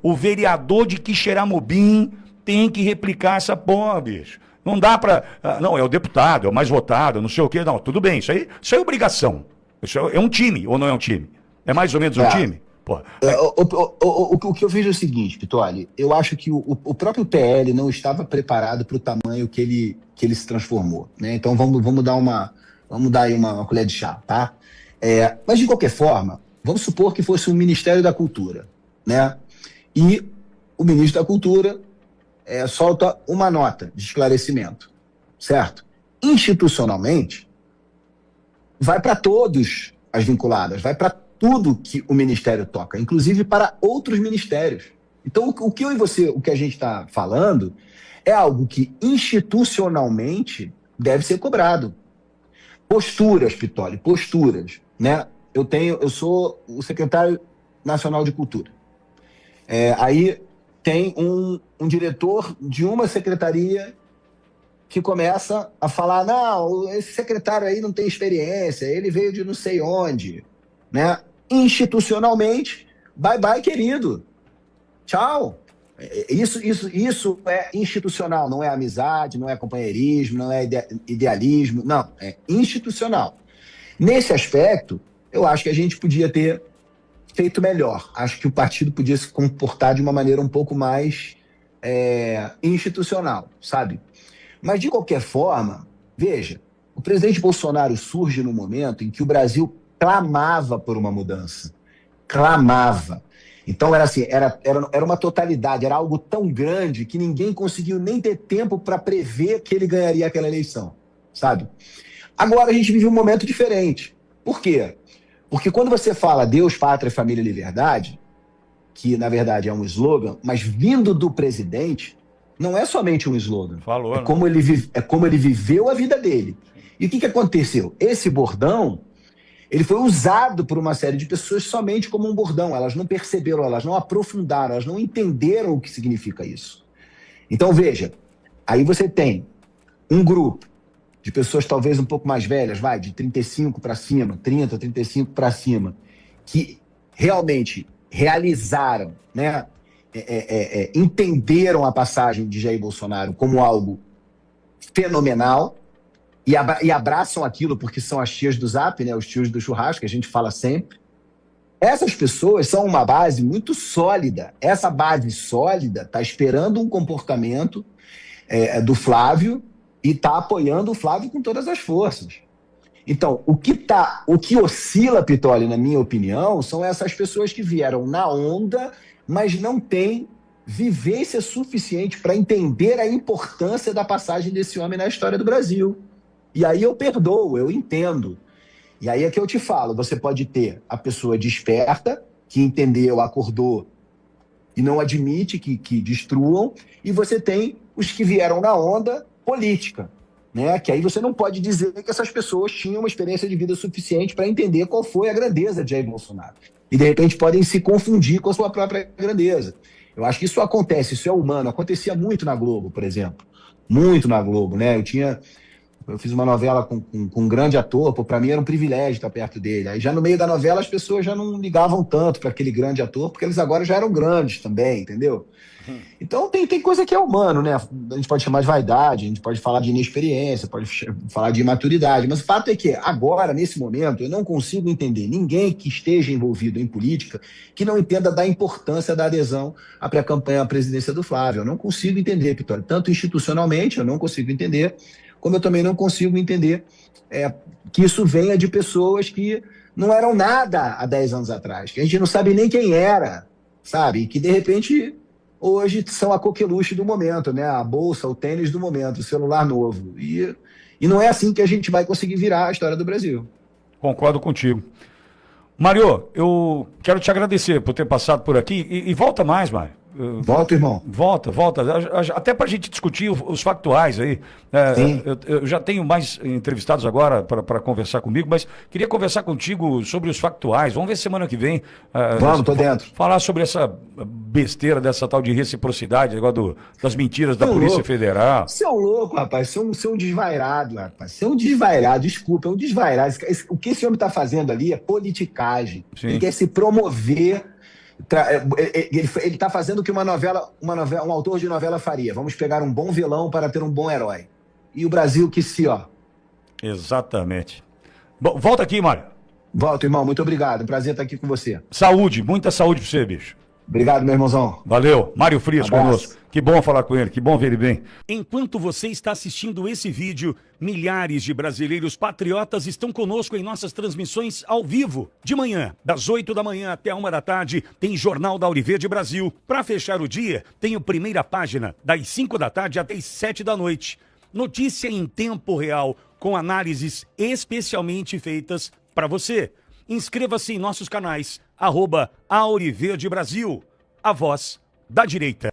R: o vereador de Quixeramobim tem que replicar essa porra, bicho. Não dá pra, não, é o deputado, é o mais votado, não sei o quê, não, tudo bem, isso aí é obrigação. Isso é um time, ou não é um time? É mais ou menos um time? Porra.
S: O que eu vejo é o seguinte, Pitoli, eu acho que o próprio PL não estava preparado para o tamanho que ele se transformou, né? Então vamos dar aí uma colher de chá, tá? Mas de qualquer forma, vamos supor que fosse o Ministério da Cultura, né? E o ministro da Cultura solta uma nota de esclarecimento, certo? Institucionalmente, vai para todos as vinculadas, vai para tudo que o Ministério toca, inclusive para outros ministérios. Então, o que eu e você, o que a gente está falando, é algo que institucionalmente deve ser cobrado. Posturas, Pitoli, posturas, né? Eu sou o secretário nacional de cultura. Aí tem um diretor de uma secretaria que começa a falar, não, esse secretário aí não tem experiência, ele veio de não sei onde, né? Institucionalmente, bye bye, querido. Tchau. Isso é institucional, não é amizade, não é companheirismo, não é idealismo, não, é institucional. Nesse aspecto, eu acho que a gente podia ter feito melhor. Acho que o partido podia se comportar de uma maneira um pouco mais institucional, sabe? Mas, de qualquer forma, veja, o presidente Bolsonaro surge no momento em que o Brasil clamava por uma mudança. Clamava. Então, era assim, era uma totalidade, era algo tão grande que ninguém conseguiu nem ter tempo para prever que ele ganharia aquela eleição, sabe? Agora a gente vive um momento diferente. Por quê? Porque quando você fala Deus, Pátria, Família e Liberdade, que na verdade é um slogan, mas vindo do presidente, não é somente um slogan.
R: Falou,
S: é como ele viveu a vida dele. E o que aconteceu? Esse bordão, ele foi usado por uma série de pessoas somente como um bordão. Elas não perceberam, elas não aprofundaram, elas não entenderam o que significa isso. Então veja, aí você tem um grupo de pessoas talvez um pouco mais velhas, de 35 para cima, 30, 35 para cima, que realmente realizaram, né, entenderam a passagem de Jair Bolsonaro como algo fenomenal e abraçam aquilo porque são as tias do Zap, né, os tios do churrasco, que a gente fala sempre. Essas pessoas são uma base muito sólida. Essa base sólida está esperando um comportamento do Flávio, e está apoiando o Flávio com todas as forças. Então, o que oscila, Pitoli, na minha opinião, são essas pessoas que vieram na onda, mas não têm vivência suficiente para entender a importância da passagem desse homem na história do Brasil. E aí eu perdoo, eu entendo. E aí é que eu te falo, você pode ter a pessoa desperta, que entendeu, acordou e não admite que destruam, e você tem os que vieram na onda política, né? Que aí você não pode dizer que essas pessoas tinham uma experiência de vida suficiente para entender qual foi a grandeza de Jair Bolsonaro. E, de repente, podem se confundir com a sua própria grandeza. Eu acho que isso acontece, isso é humano. Acontecia muito na Globo, por exemplo. Muito na Globo, né? Eu tinha Eu fiz uma novela com um grande ator, pô, pra mim era um privilégio estar perto dele. Aí já no meio da novela as pessoas já não ligavam tanto para aquele grande ator, porque eles agora já eram grandes também, entendeu? Então tem coisa que é humano, né? A gente pode chamar de vaidade, a gente pode falar de inexperiência, pode falar de imaturidade, mas o fato é que agora, nesse momento, eu não consigo entender ninguém que esteja envolvido em política que não entenda da importância da adesão à pré-campanha à presidência do Flávio. Eu não consigo entender, Pitório. Tanto institucionalmente, eu não consigo entender, como eu também não consigo entender que isso venha de pessoas que não eram nada há 10 anos atrás, que a gente não sabe nem quem era, sabe? E que, de repente, hoje são a coqueluche do momento, né? A bolsa, o tênis do momento, o celular novo. E não é assim que a gente vai conseguir virar a história do Brasil.
R: Concordo contigo. Mário, eu quero te agradecer por ter passado por aqui e volta mais, Mário.
S: Volta, irmão.
R: Volta. Até para a gente discutir os factuais aí. Eu já tenho mais entrevistados agora para conversar comigo, mas queria conversar contigo sobre os factuais. Vamos ver semana que vem.
S: Vamos, tô dentro.
R: Falar sobre essa besteira dessa tal de reciprocidade, negócio das mentiras da Polícia Federal.
S: Você é um louco, rapaz. Você é um desvairado, rapaz. Você é um desvairado, desculpa, é um desvairado. O que esse homem está fazendo ali é politicagem.
R: Sim.
S: Ele quer se promover. Ele está fazendo o que um autor de novela faria. Vamos pegar um bom vilão para ter um bom herói. E o Brasil que se, ó.
R: Exatamente. Bom, volta aqui, Mário.
S: Volta, irmão. Muito obrigado. Prazer estar aqui com você.
R: Saúde, muita saúde pra você, bicho.
S: Obrigado, meu irmãozão.
R: Valeu. Mário Frias
S: Abraço.
R: conosco. Que bom falar com ele, que bom ver ele bem.
T: Enquanto você está assistindo esse vídeo, milhares de brasileiros patriotas estão conosco em nossas transmissões ao vivo. De manhã, das 8 da manhã até a 1 da tarde, tem Jornal da Auriverde Brasil. Para fechar o dia, tem o Primeira Página, das 5 da tarde até as 7 da noite. Notícia em tempo real, com análises especialmente feitas para você. Inscreva-se em nossos canais, @Auriverde Brasil, a voz da direita.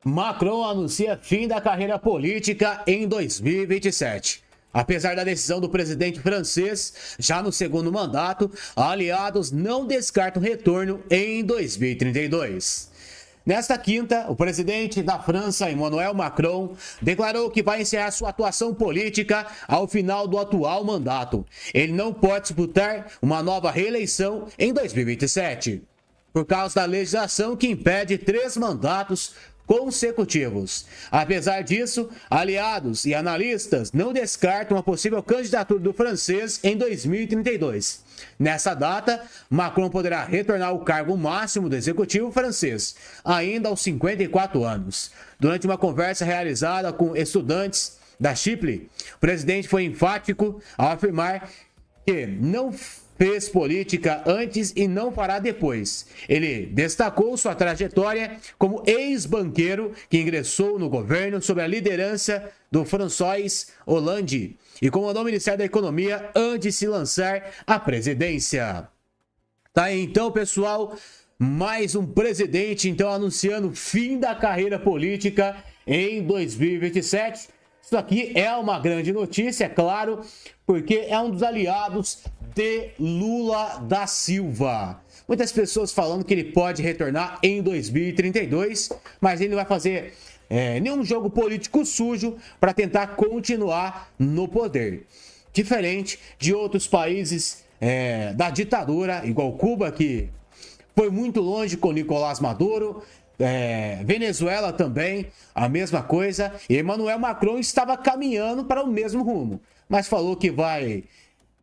Q: Macron anuncia fim da carreira política em 2027. Apesar da decisão do presidente francês, já no segundo mandato, aliados não descartam retorno em 2032. Nesta quinta, o presidente da França, Emmanuel Macron, declarou que vai encerrar sua atuação política ao final do atual mandato. Ele não pode disputar uma nova reeleição em 2027, por causa da legislação que impede 3 mandatos consecutivos. Apesar disso, aliados e analistas não descartam a possível candidatura do francês em 2032. Nessa data, Macron poderá retornar ao cargo máximo do executivo francês, ainda aos 54 anos. Durante uma conversa realizada com estudantes da Chipre, o presidente foi enfático ao afirmar que não fez política antes e não fará depois. Ele destacou sua trajetória como ex-banqueiro que ingressou no governo sob a liderança do François Hollande e comandou o Ministério da Economia antes de se lançar à presidência. Tá aí então, pessoal, mais um presidente então anunciando fim da carreira política em 2027. Isso aqui é uma grande notícia, é claro, porque é um dos aliados de Lula da Silva. Muitas pessoas falando que ele pode retornar em 2032, mas ele não vai fazer nenhum jogo político sujo para tentar continuar no poder. Diferente de outros países da ditadura, igual Cuba, que foi muito longe com Nicolás Maduro, Venezuela também, a mesma coisa. E Emmanuel Macron estava caminhando para o mesmo rumo, mas falou que vai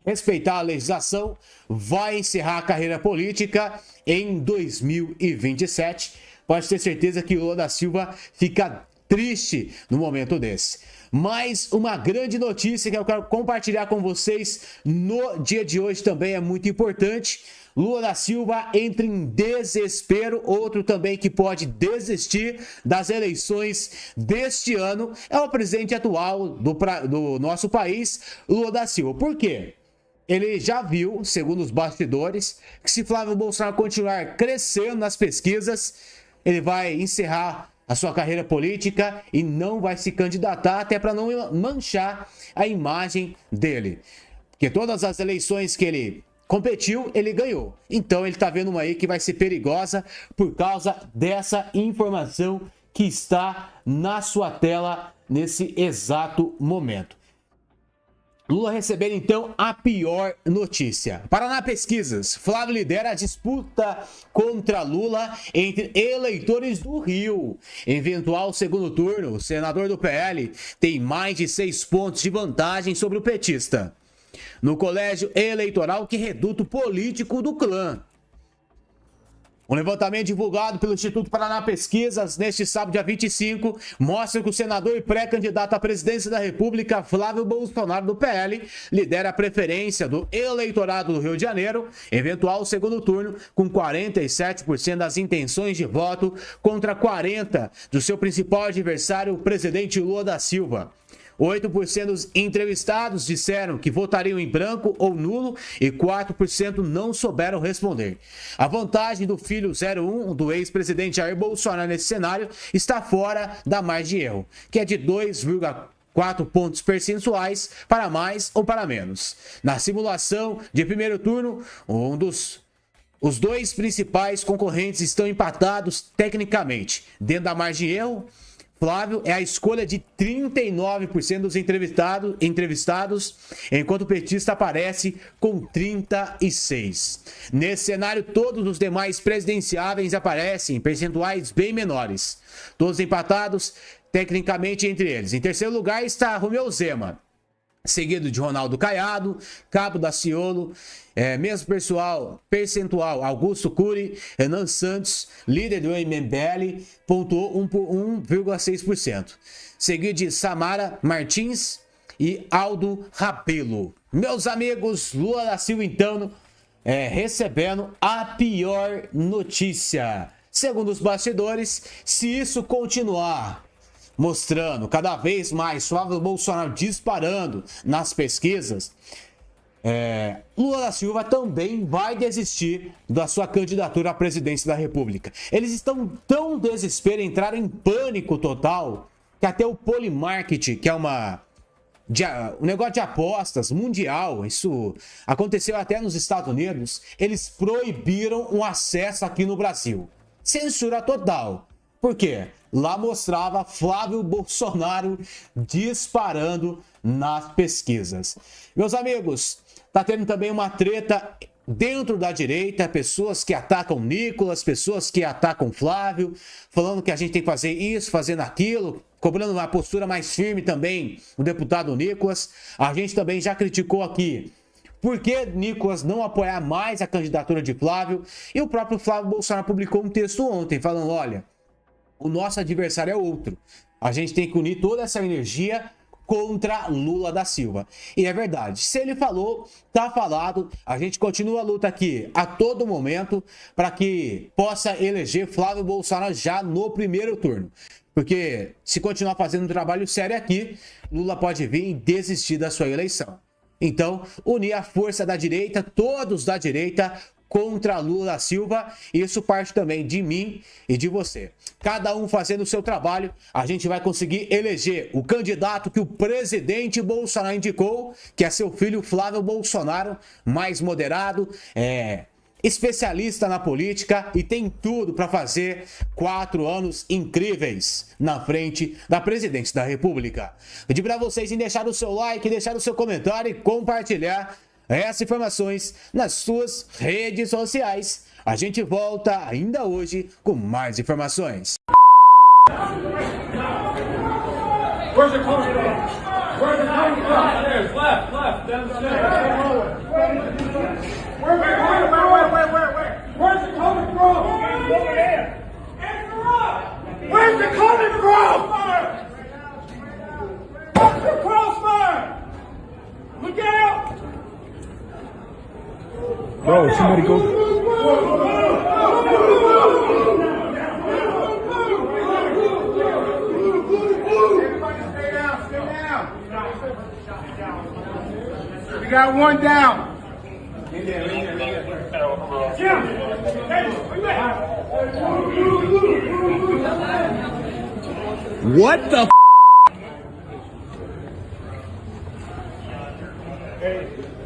Q: respeitar a legislação, vai encerrar a carreira política em 2027. Pode ter certeza que o Lula da Silva fica triste no momento desse. Mais uma grande notícia que eu quero compartilhar com vocês no dia de hoje também é muito importante. Lula da Silva entra em desespero. Outro também que pode desistir das eleições deste ano é o presidente atual do nosso país, Lula da Silva. Por quê? Ele já viu, segundo os bastidores, que se Flávio Bolsonaro continuar crescendo nas pesquisas, ele vai encerrar a sua carreira política e não vai se candidatar, até para não manchar a imagem dele. Porque todas as eleições que ele competiu, ele ganhou. Então ele está vendo uma aí que vai ser perigosa por causa dessa informação que está na sua tela nesse exato momento. Lula recebendo então a pior notícia. Paraná Pesquisas. Flávio lidera a disputa contra Lula entre eleitores do Rio. Eventual segundo turno, o senador do PL tem mais de 6 pontos de vantagem sobre o petista. No colégio eleitoral, que reduto político do clã. Um levantamento divulgado pelo Instituto Paraná Pesquisas neste sábado, dia 25, mostra que o senador e pré-candidato à presidência da República, Flávio Bolsonaro, do PL, lidera a preferência do eleitorado do Rio de Janeiro, eventual segundo turno, com 47% das intenções de voto contra 40% do seu principal adversário, o presidente Lula da Silva. 8% dos entrevistados disseram que votariam em branco ou nulo e 4% não souberam responder. A vantagem do filho 01 do ex-presidente Jair Bolsonaro nesse cenário está fora da margem de erro, que é de 2,4 pontos percentuais para mais ou para menos. Na simulação de primeiro turno, os dois principais concorrentes estão empatados tecnicamente. Dentro da margem de erro, Flávio é a escolha de 39% dos entrevistados, enquanto o petista aparece com 36%. Nesse cenário, todos os demais presidenciáveis aparecem em percentuais bem menores, todos empatados tecnicamente entre eles. Em terceiro lugar está Romeu Zema, seguido de Ronaldo Caiado, Cabo Daciolo, mesmo percentual, Augusto Cury, Renan Santos, líder do MBL, pontuou 1,6%. Seguido de Samara Martins e Aldo Rabelo. Meus amigos, Lula da Silva, então, recebendo a pior notícia. Segundo os bastidores, se isso continuar mostrando cada vez mais Flávio Bolsonaro disparando nas pesquisas, Lula da Silva também vai desistir da sua candidatura à presidência da República. Eles estão tão desespero, entraram em pânico total, que até o Polymarket, que é um negócio de apostas mundial, isso aconteceu até nos Estados Unidos, eles proibiram o acesso aqui no Brasil. Censura total. Por quê? Lá mostrava Flávio Bolsonaro disparando nas pesquisas. Meus amigos, tá tendo também uma treta dentro da direita, pessoas que atacam Nicolas, pessoas que atacam Flávio, falando que a gente tem que fazer isso, fazendo aquilo, cobrando uma postura mais firme também o deputado Nicolas. A gente também já criticou aqui por que Nicolas não apoiar mais a candidatura de Flávio, e o próprio Flávio Bolsonaro publicou um texto ontem falando, olha, o nosso adversário é outro. A gente tem que unir toda essa energia contra Lula da Silva. E é verdade. Se ele falou, tá falado. A gente continua a luta aqui a todo momento para que possa eleger Flávio Bolsonaro já no primeiro turno. Porque se continuar fazendo um trabalho sério aqui, Lula pode vir e desistir da sua eleição. Então, unir a força da direita, todos da direita, contra Lula da Silva, isso parte também de mim e de você. Cada um fazendo o seu trabalho, a gente vai conseguir eleger o candidato que o presidente Bolsonaro indicou, que é seu filho Flávio Bolsonaro, mais moderado, especialista na política e tem tudo para fazer 4 anos incríveis na frente da presidência da República. Pedir para vocês em deixar o seu like, deixar o seu comentário e compartilhar essas informações nas suas redes sociais. A gente volta ainda hoje com mais informações.
U: Where's it coming from? Where's it coming from? There's left, down the stairs. Where's it coming from? Over there. Where's it coming from? What's the crossfire? Look out!
N: Bro, somebody go.
U: Everybody stay down, stay down. We got one down. Jim!
N: What the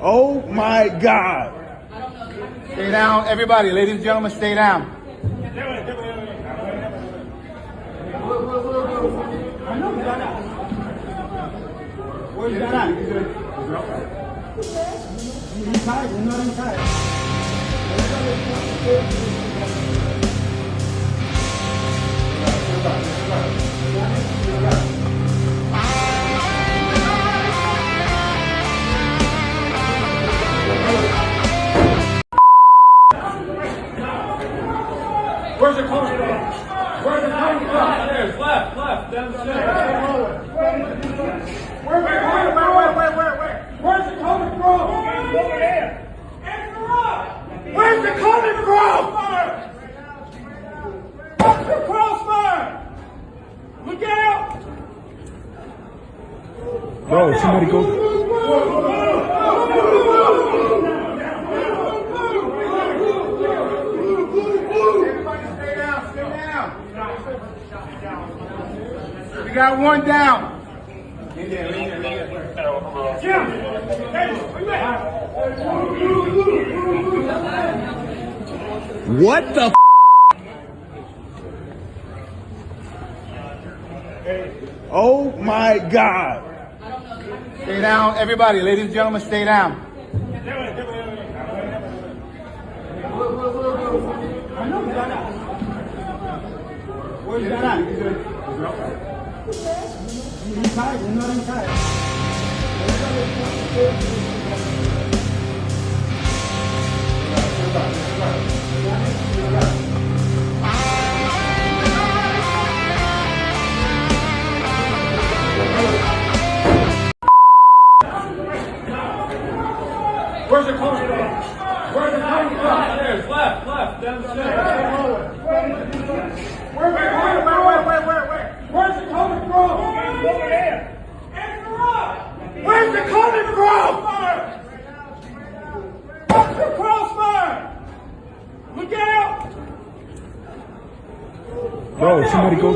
N: Oh my God.
U: Stay down, everybody, ladies and gentlemen, stay down. Where's that at?
N: Inside, you're not inside.
U: Where's the coming from? Where's the coming from? There's left, down the stairs. Where? Where's it coming from? Over there. Where's it coming from? What's the crossfire? Look out!
N: Bro, somebody go.
U: We got one down. Jim!
A: What the
U: Oh my God! Stay down, everybody, ladies and gentlemen, stay down. Where's that at?
N: Inside, you're not inside.
U: Where's it coming from? Where's it coming from? There's left, down the stairs. Where? Where's it coming from? Over there. Where's it coming from? What's the crossfire? Look out!
N: Bro, somebody go.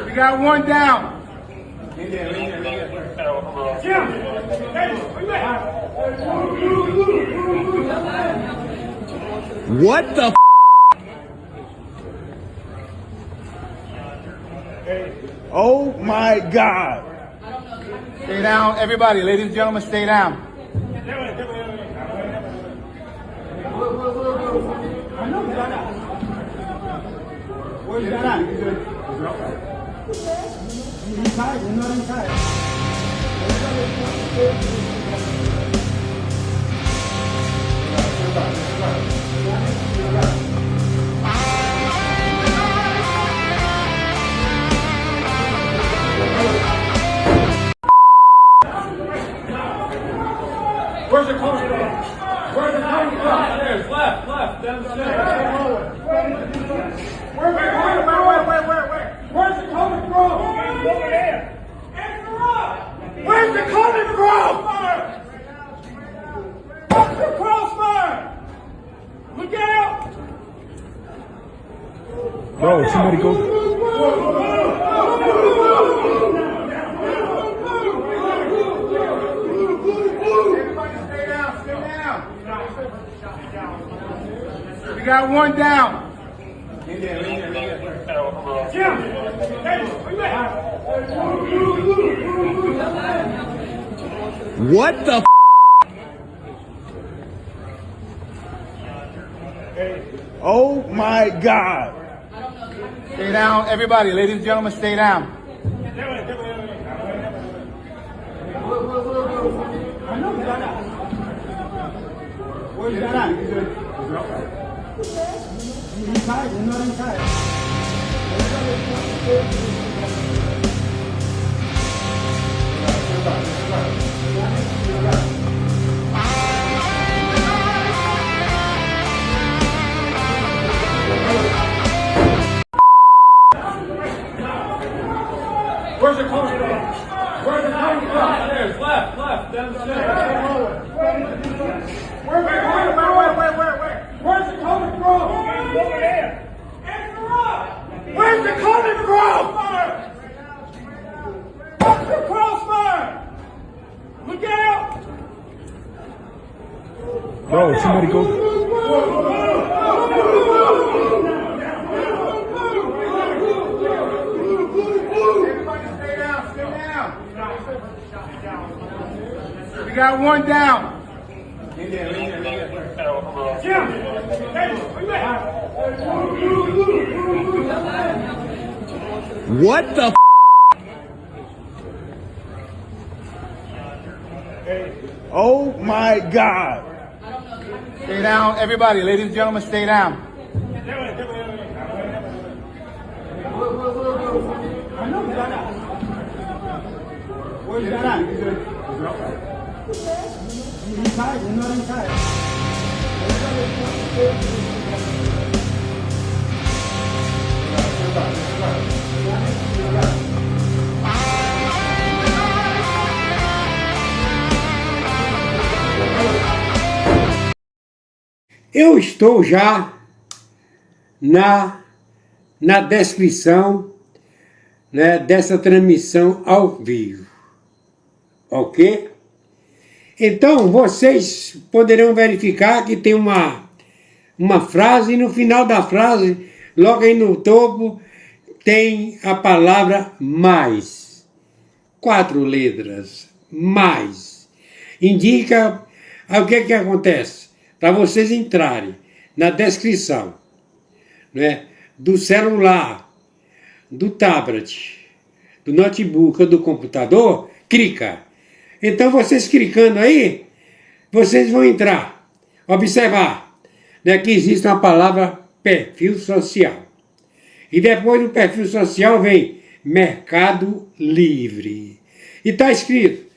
U: We got one down. Jim!
A: What the
U: Oh my God! Stay down, everybody, ladies and gentlemen, stay down. Where's that at?
N: Inside, you're not inside.
U: Where's it coming from? Where's it coming from? There's left, down the stairs. Where? Where's it coming from? Over there. Where's it coming from? What's the crossfire? Look out!
N: Bro, somebody go.
U: We got one down. Jim!
A: What the
U: Oh my God! Stay down, everybody, ladies and gentlemen, stay down. Where's that at?
N: Inside, you're not inside.
U: Where's it coming from? Where's it coming from? There's left, down the stairs. Where? Where's it coming from? Over there. Where's it coming from? What's the crossfire? Look out!
N: Bro, somebody go.
U: We got one down.
A: What the
U: Oh my God. Stay down, everybody, ladies and gentlemen, stay down. Where's that at? He's inside, he's not inside.
B: Eu estou já na descrição, né, dessa transmissão ao vivo, ok? Então vocês poderão verificar que tem uma frase e no final da frase, logo aí no topo, tem a palavra mais. 4 letras, mais. Indica o que acontece. Para vocês entrarem na descrição, né, do celular, do tablet, do notebook ou do computador, clica. Então vocês clicando aí, vocês vão entrar, observar, né, que existe uma palavra perfil social. E depois do perfil social vem Mercado Livre. E está escrito,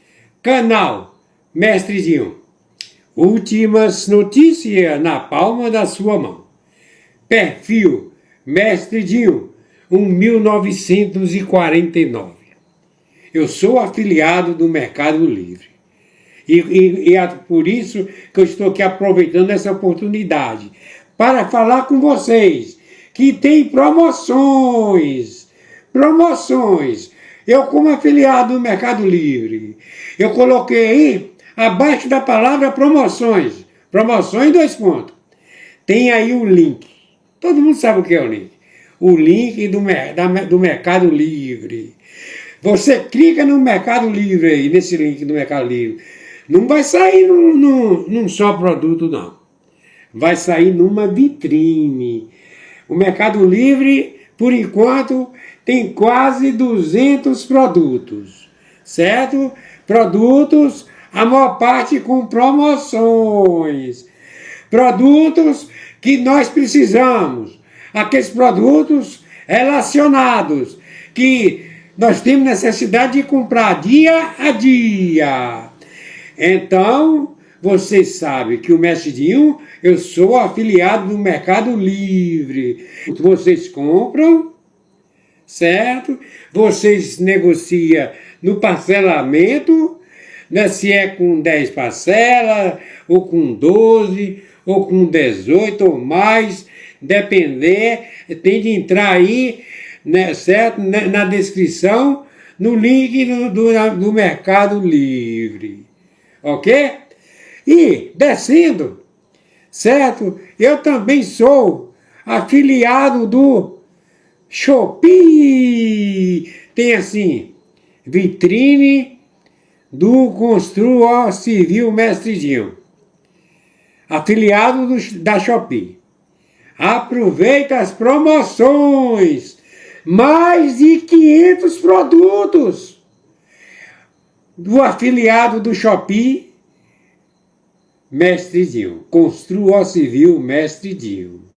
B: canal Mestre Dinho. Últimas notícias na palma da sua mão. Perfil Mestre Dinho, 1949. Eu sou afiliado do Mercado Livre. E é por isso que eu estou aqui aproveitando essa oportunidade para falar com vocês que tem promoções. Promoções. Eu, como afiliado do Mercado Livre, eu coloquei aí abaixo da palavra promoções. Promoções 2 pontos. Tem aí o link. Todo mundo sabe o que é o link. O link do Mercado Livre. Você clica no Mercado Livre aí, nesse link do Mercado Livre. Não vai sair num só produto, não. Vai sair numa vitrine. O Mercado Livre, por enquanto, tem quase 200 produtos. Certo? Produtos, a maior parte com promoções. Produtos que nós precisamos. Aqueles produtos relacionados que nós temos necessidade de comprar dia a dia. Então, vocês sabem que o Mestre Dinho, eu sou afiliado do Mercado Livre. Vocês compram, certo? Vocês negociam no parcelamento, né? Se é com 10 parcelas, ou com 12, ou com 18 ou mais, depender, tem de entrar aí, né, certo? Na descrição, no link do Mercado Livre. Ok? E, descendo, certo? Eu também sou afiliado do Shopee. Tem assim, vitrine do Construa Civil Mestre Dinho. Afiliado da Shopee. Aproveita as promoções. Mais de 500 produtos do afiliado do Shopee Mestre Dinho. Construa Civil Mestre Dinho.